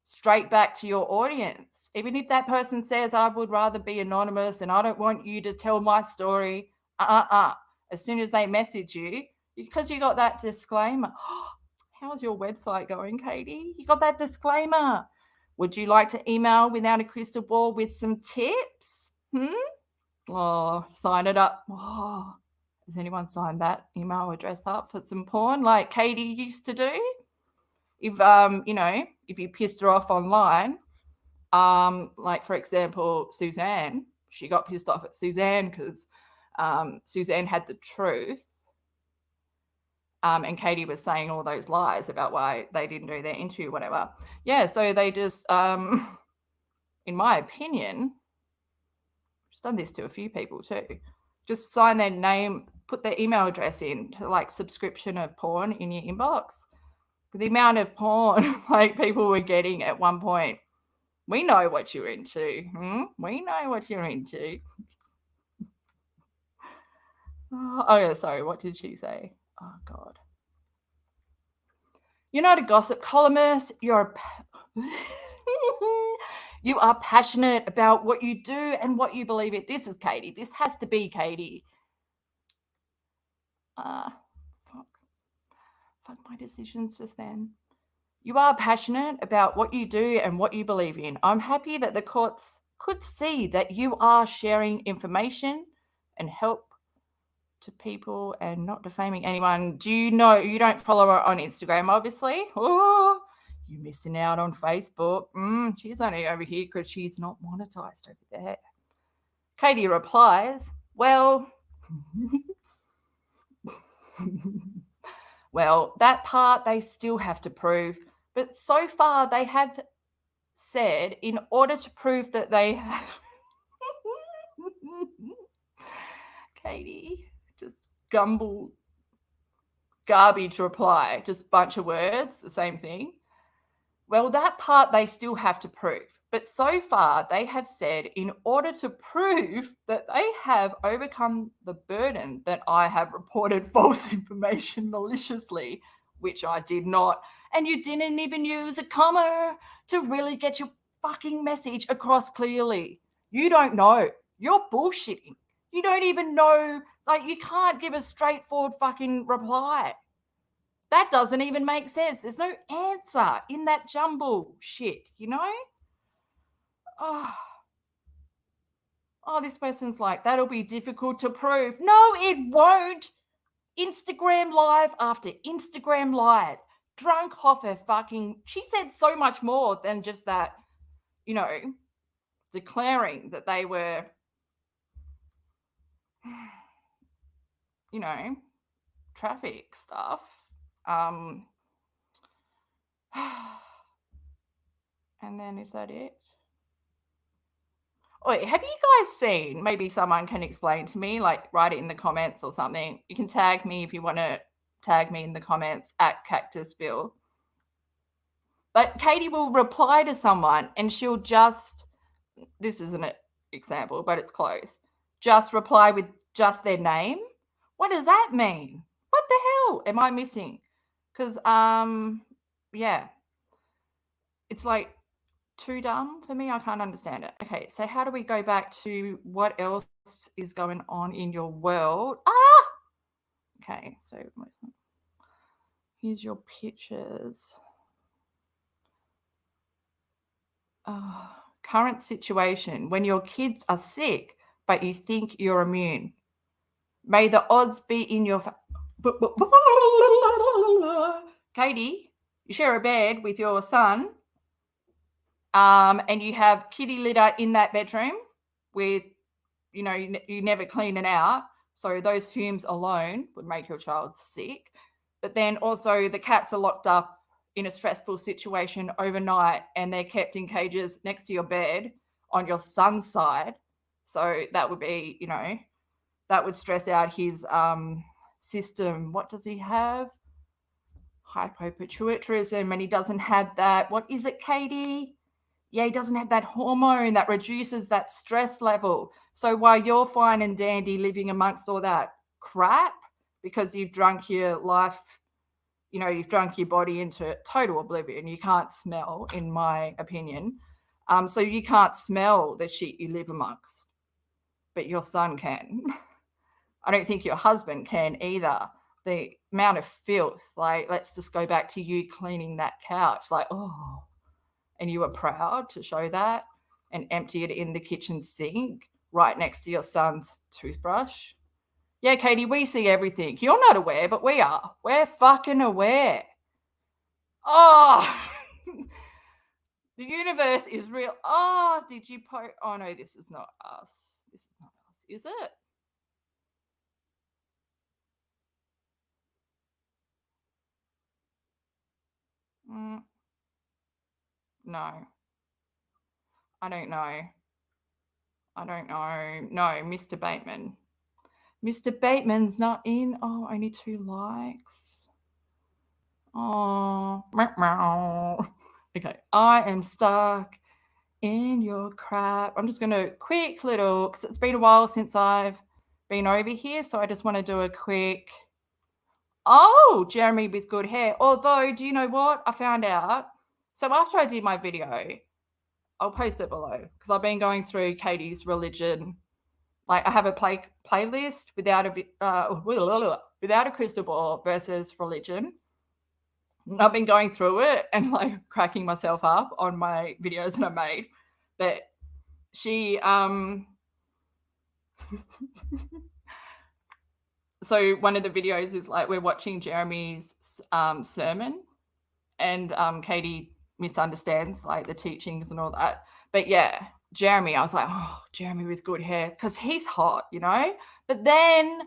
straight back to your audience. Even if that person says, I would rather be anonymous and I don't want you to tell my story, as soon as they message you, because you got that disclaimer. How's your website going, Katie? You got that disclaimer. Would you like to email without a crystal ball with some tips? Oh, sign it up. Oh, has anyone signed that email address up for some porn like Katie used to do? If, if you pissed her off online, like, for example, Suzanne, she got pissed off at Suzanne because Suzanne had the truth. And Katie was saying all those lies about why they didn't do their interview, whatever. Yeah, so they just, in my opinion, just done this to a few people too. Just sign their name, put their email address in to like subscription of porn in your inbox. The amount of porn like people were getting at one point. We know what you're into. We know what you're into. Oh, yeah, sorry. What did she say? Oh, God. You're not a gossip columnist. You are passionate about what you do and what you believe in. This is Katie. This has to be Katie. Fuck my decisions just then. You are passionate about what you do and what you believe in. I'm happy that the courts could see that you are sharing information and help to people and not defaming anyone. Do you know you don't follow her on Instagram, obviously? Oh, you're missing out on Facebook. She's only over here because she's not monetized over there. Katie replies, well, Well, that part they still have to prove. But so far they have said in order to prove that they have... Katie, just garbage reply, just bunch of words, the same thing. Well, that part they still have to prove. But so far, they have said in order to prove that they have overcome the burden that I have reported false information maliciously, which I did not, and you didn't even use a comma to really get your fucking message across clearly. You don't know. You're bullshitting. You don't even know. Like, you can't give a straightforward fucking reply. That doesn't even make sense. There's no answer in that jumble shit, you know? Oh, this person's like, that'll be difficult to prove. No, it won't. Instagram live after Instagram live. Drunk off her fucking... She said so much more than just that, you know, declaring that they were, you know, traffic stuff. And then is that it? Wait, have you guys seen, maybe someone can explain to me, like write it in the comments or something. You can tag me if you want to tag me in the comments at Cactus Bill. But Katie will reply to someone and she'll just, this isn't an example, but it's close, just reply with just their name. What does that mean? What the hell am I missing? Because, yeah, it's like too dumb for me. I can't understand it. Okay, so how do we go back to what else is going on in your world? Okay, so here's your pictures. Current situation, when your kids are sick, but you think you're immune. May the odds be in your... Katie, you share a bed with your son, and you have kitty litter in that bedroom with, you know, you never clean it out. So those fumes alone would make your child sick. But then also the cats are locked up in a stressful situation overnight and they're kept in cages next to your bed on your son's side. So that would be, you know, that would stress out his system. What does he have? Hypopituitarism, and he doesn't have that. What is it, Katie? Yeah, he doesn't have that hormone that reduces that stress level. So while you're fine and dandy living amongst all that crap because you've drunk your life, you know, you've drunk your body into total oblivion. You can't smell, in my opinion. So you can't smell the shit you live amongst, but your son can. I don't think your husband can either. The amount of filth, like, let's just go back to you cleaning that couch, like, oh, and you were proud to show that and empty it in the kitchen sink right next to your son's toothbrush. Yeah, Katie, we see everything. You're not aware, but we are. We're fucking aware. Oh, the universe is real. Oh, did you post? Oh, no, this is not us. This is not us, is it? No. I don't know. I don't know. No, Mr. Bateman. Mr. Bateman's not in. Oh, only 2 likes. Oh, okay. I am stuck in your crap. I'm just going to quick little, because it's been a while since I've been over here. So I just want to do a quick, oh, Jeremy with good hair. Although, do you know what? I found out. So after I did my video, I'll post it below because I've been going through Katie's religion. Like I have a playlist without a crystal ball versus religion. And I've been going through it and like cracking myself up on my videos that I made. But she, so one of the videos is like we're watching Jeremy's sermon, and Katie misunderstands like the teachings and all that. But yeah, Jeremy, I was like, oh, Jeremy with good hair, because he's hot, you know. But then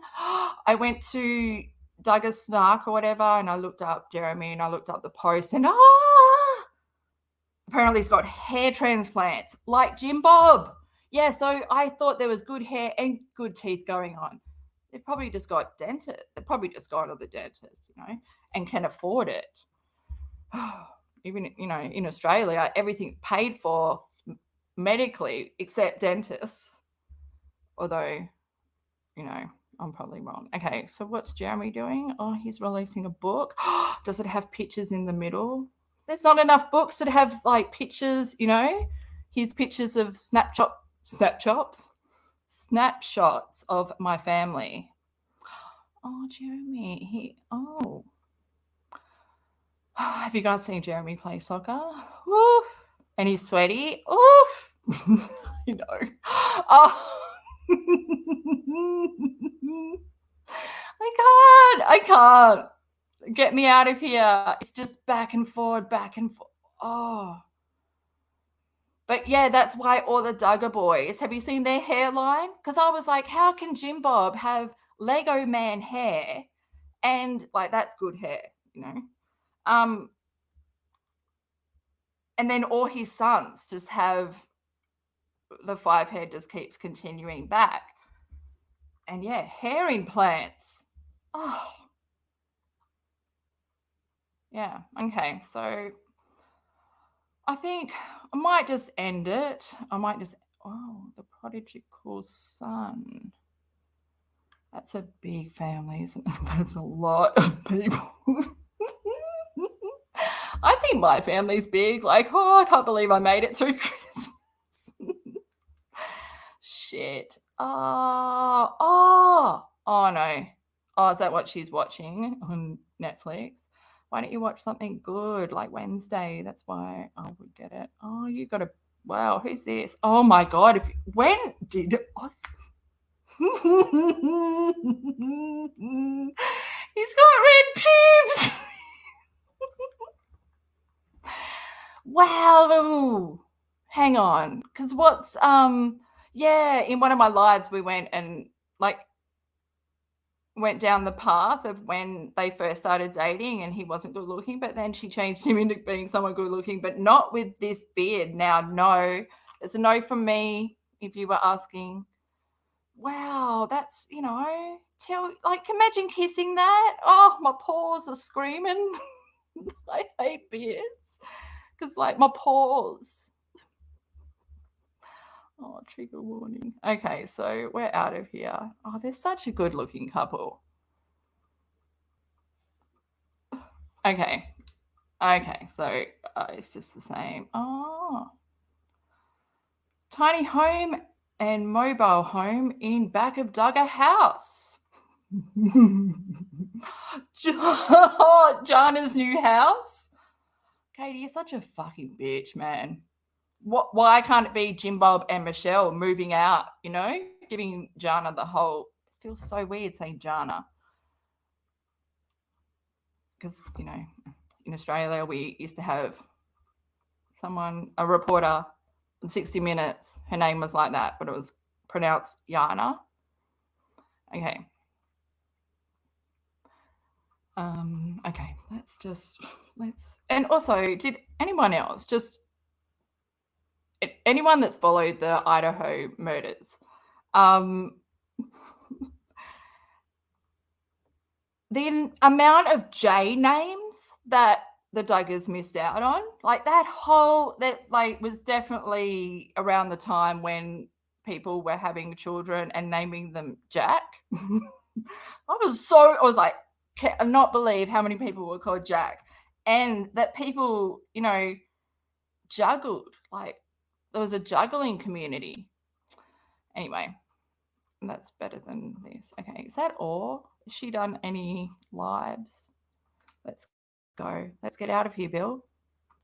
I went to dug a snark or whatever, and I looked up Jeremy and I looked up the post, and apparently he's got hair transplants like Jim Bob. Yeah, so I thought there was good hair and good teeth going on. They've probably just got dentist. They've probably just gone to the dentist, and can afford it. Even, in Australia, everything's paid for medically except dentists. Although, I'm probably wrong. Okay, so what's Jeremy doing? Oh, he's releasing a book. Does it have pictures in the middle? There's not enough books that have like pictures, his pictures of snapshots of my family. Oh, Jeremy, have you guys seen Jeremy play soccer? Woo! And he's sweaty. Oof. Oh. I can't. Get me out of here. It's just back and forward. Oh. But yeah, that's why all the Duggar boys, have you seen their hairline? Because I was like, how can Jim Bob have Lego man hair and like that's good hair, and then all his sons just have the 5 hair just keeps continuing back. And yeah, hair implants. Oh. Yeah, okay. So I think I might just end it. The prodigal son. That's a big family, isn't it? That's a lot of people. I think my family's big. Like, I can't believe I made it through Christmas. Shit. Oh no. Oh, is that what she's watching on Netflix? Why don't you watch something good like Wednesday? That's why I would get it. Oh, you got to. Wow, who's this? Oh my God. When did I... He's got red pubes. Wow. Hang on. Because what's in one of my lives we went and went down the path of when they first started dating and he wasn't good looking, but then she changed him into being someone good looking, but not with this beard. Now, no, it's a no from me if you were asking. Wow, that's, imagine kissing that. Oh, my paws are screaming. I hate beards because my paws. Oh, trigger warning. Okay, so we're out of here. Oh, they're such a good looking couple. Okay, so it's just the same. Oh. Tiny home and mobile home in back of Duggar house. Jana's new house. Katie, you're such a fucking bitch, man. Why can't it be Jim Bob and Michelle moving out, giving Jana the whole... It feels so weird saying Jana. Because, in Australia, we used to have a reporter in 60 Minutes. Her name was like that, but it was pronounced Yana. Okay. Okay, and also, did anyone else anyone that's followed the Idaho murders, the amount of J names that the Duggars missed out on, that was definitely around the time when people were having children and naming them Jack. I was like, cannot believe how many people were called Jack, and that people, juggled. There was a juggling community. Anyway, that's better than this. Okay, is that all? Has she done any lives? Let's go. Let's get out of here, Bill.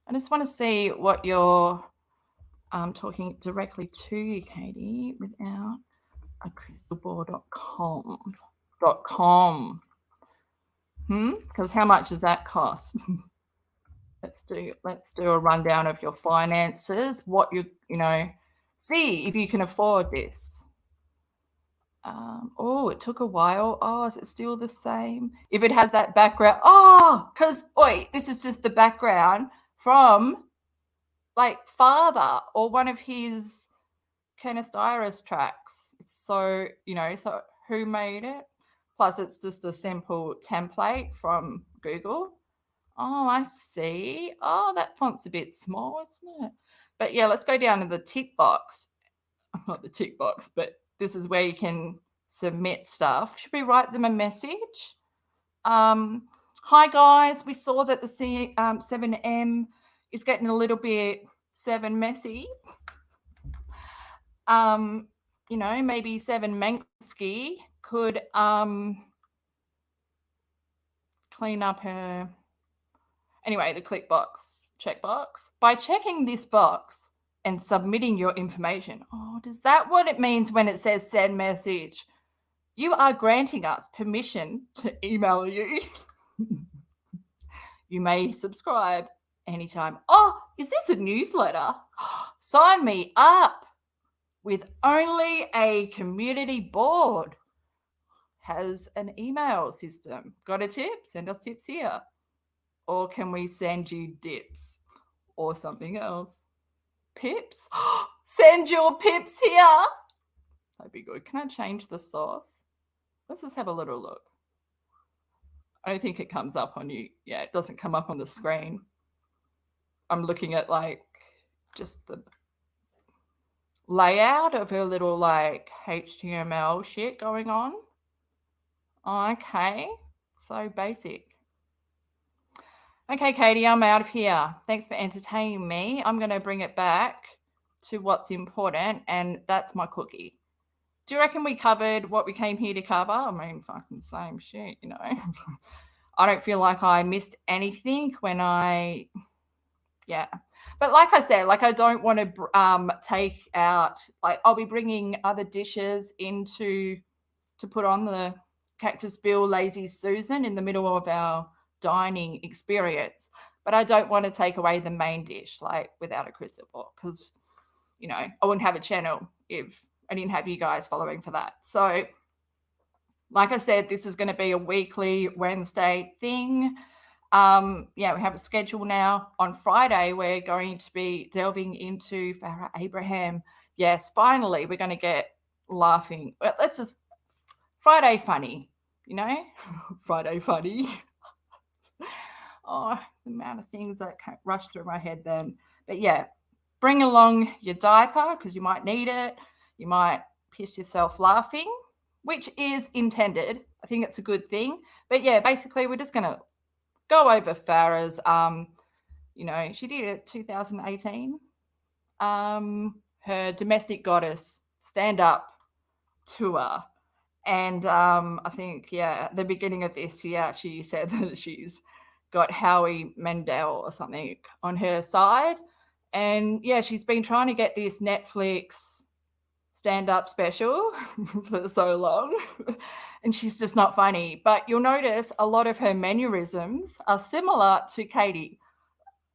I just want to see what you're talking directly to you, Katie, without a crystalball.com. Because how much does that cost? Let's do a rundown of your finances. What see if you can afford this. Oh, it took a while. Oh, is it still the same? If it has that background, oh, because wait, this is just the background from like Father or one of his Cactus tracks. It's so, so who made it? Plus, it's just a simple template from Google. Oh, I see. Oh, that font's a bit small, isn't it? But yeah, let's go down to the tick box. Not the tick box, but this is where you can submit stuff. Should we write them a message? Hi guys, we saw that the 7M is getting a little bit 7 messy. Maybe 7 Manksky could clean up her. Anyway, the click box, checkbox. By checking this box and submitting your information. Oh, is that what it means when it says send message? You are granting us permission to email you. You may subscribe anytime. Oh, is this a newsletter? Sign me up. With only a community board has an email system. Got a tip? Send us tips here. Or can we send you dips or something else? Pips? Send your pips here. That'd be good. Can I change the source? Let's just have a little look. I don't think it comes up on you. Yeah, it doesn't come up on the screen. I'm looking at like just the layout of her little like HTML shit going on. Okay, so basic. Okay, Katie, I'm out of here. Thanks for entertaining me. I'm going to bring it back to what's important, and that's my cookie. Do you reckon we covered what we came here to cover? I mean, fucking same shit, I don't feel like I missed anything when yeah. But like I said, like I don't want to take out, like I'll be bringing other dishes to put on the Cactus Bill Lazy Susan in the middle of our dining experience. But I don't want to take away the main dish, like without a crucible, because, I wouldn't have a channel if I didn't have you guys following for that. So like I said, this is going to be a weekly Wednesday thing. We have a schedule now. On Friday, we're going to be delving into Farrah Abraham. Yes, finally, we're going to get laughing. Well, let's just Friday funny, Friday funny. Oh, the amount of things that rush through my head then. But yeah, bring along your diaper because you might need it. You might piss yourself laughing, which is intended. I think it's a good thing. But yeah, basically, we're just going to go over Farrah's, she did it 2018. Her Domestic Goddess stand-up tour. And I think, at the beginning of this year, she said that she's got Howie Mandel or something on her side. And she's been trying to get this Netflix stand-up special for so long. And she's just not funny. But you'll notice a lot of her mannerisms are similar to Katie.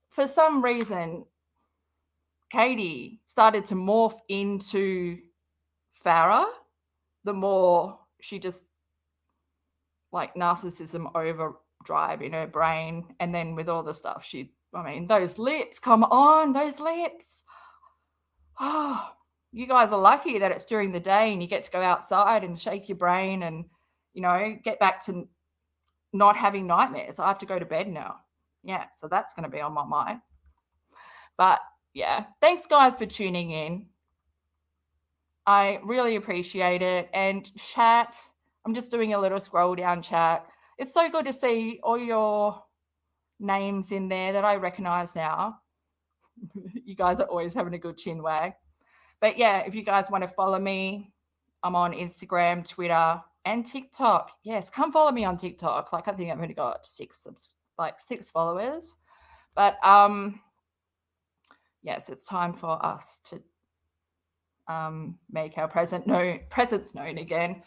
For some reason, Katie started to morph into Farrah the more she just like narcissism overdrive in her brain. And then with all the stuff those lips, come on, those lips. Oh, you guys are lucky that it's during the day and you get to go outside and shake your brain and, get back to not having nightmares. I have to go to bed now. Yeah, so that's going to be on my mind. But yeah, thanks guys for tuning in. I really appreciate it. And chat, I'm just doing a little scroll down chat. It's so good to see all your names in there that I recognize now. You guys are always having a good chin wag. But yeah, if you guys want to follow me, I'm on Instagram, Twitter, and TikTok. Yes, come follow me on TikTok. Like I think I've only got 6 followers. But yes, it's time for us to make our presence known again.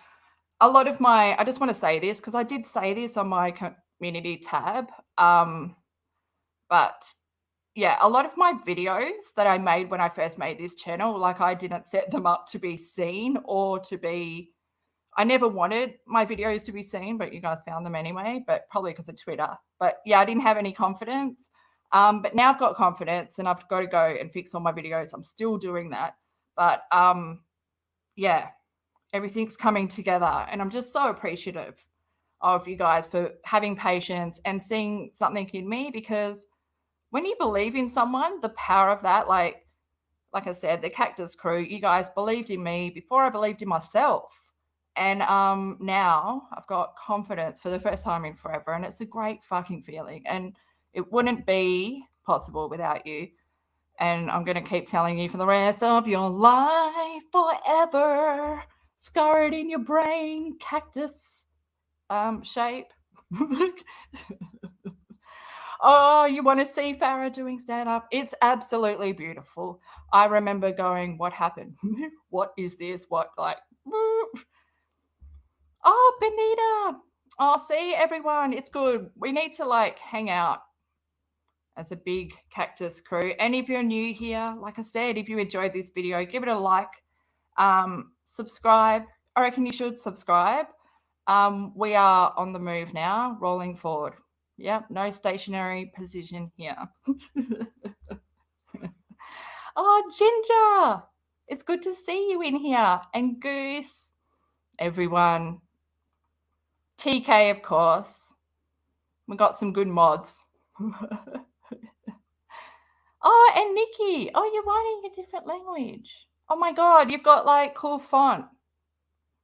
A lot of I just want to say this because I did say this on my community tab. But yeah, a lot of my videos that I made when I first made this channel, like I didn't set them up to be seen or to be I never wanted my videos to be seen, but you guys found them anyway, but probably because of Twitter. But yeah, I didn't have any confidence. But now I've got confidence and I've got to go and fix all my videos. I'm still doing that. But yeah, everything's coming together. And I'm just so appreciative of you guys for having patience and seeing something in me, because when you believe in someone, the power of that, like I said, the Cactus crew, you guys believed in me before I believed in myself. And now I've got confidence for the first time in forever, and it's a great fucking feeling. And it wouldn't be possible without you. And I'm going to keep telling you for the rest of your life, forever, scarred in your brain, cactus shape. Oh, you want to see Farah doing stand-up? It's absolutely beautiful. I remember going, what happened? What is this? What, like, oh, Benita. Oh, see, everyone, it's good. We need to, like, hang out as a big Cactus crew. And if you're new here, like I said, if you enjoyed this video, give it a like, subscribe. I reckon you should subscribe. We are on the move now, rolling forward. Yep, no stationary position here. Oh, Ginger, it's good to see you in here. And Goose, everyone. TK, of course. We got some good mods. Oh, and Nikki. Oh, you're writing a different language. Oh my God, you've got like cool font.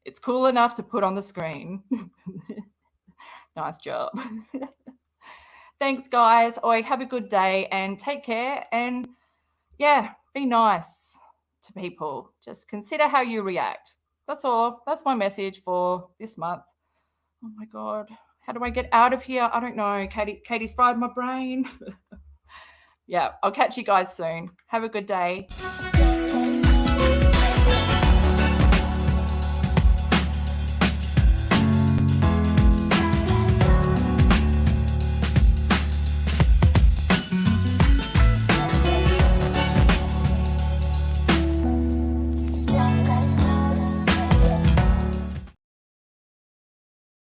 It's cool enough to put on the screen. Nice job. Thanks, guys. Oi, have a good day and take care. And yeah, be nice to people. Just consider how you react. That's all. That's my message for this month. Oh my God. How do I get out of here? I don't know. Katie's fried my brain. Yeah, I'll catch you guys soon. Have a good day.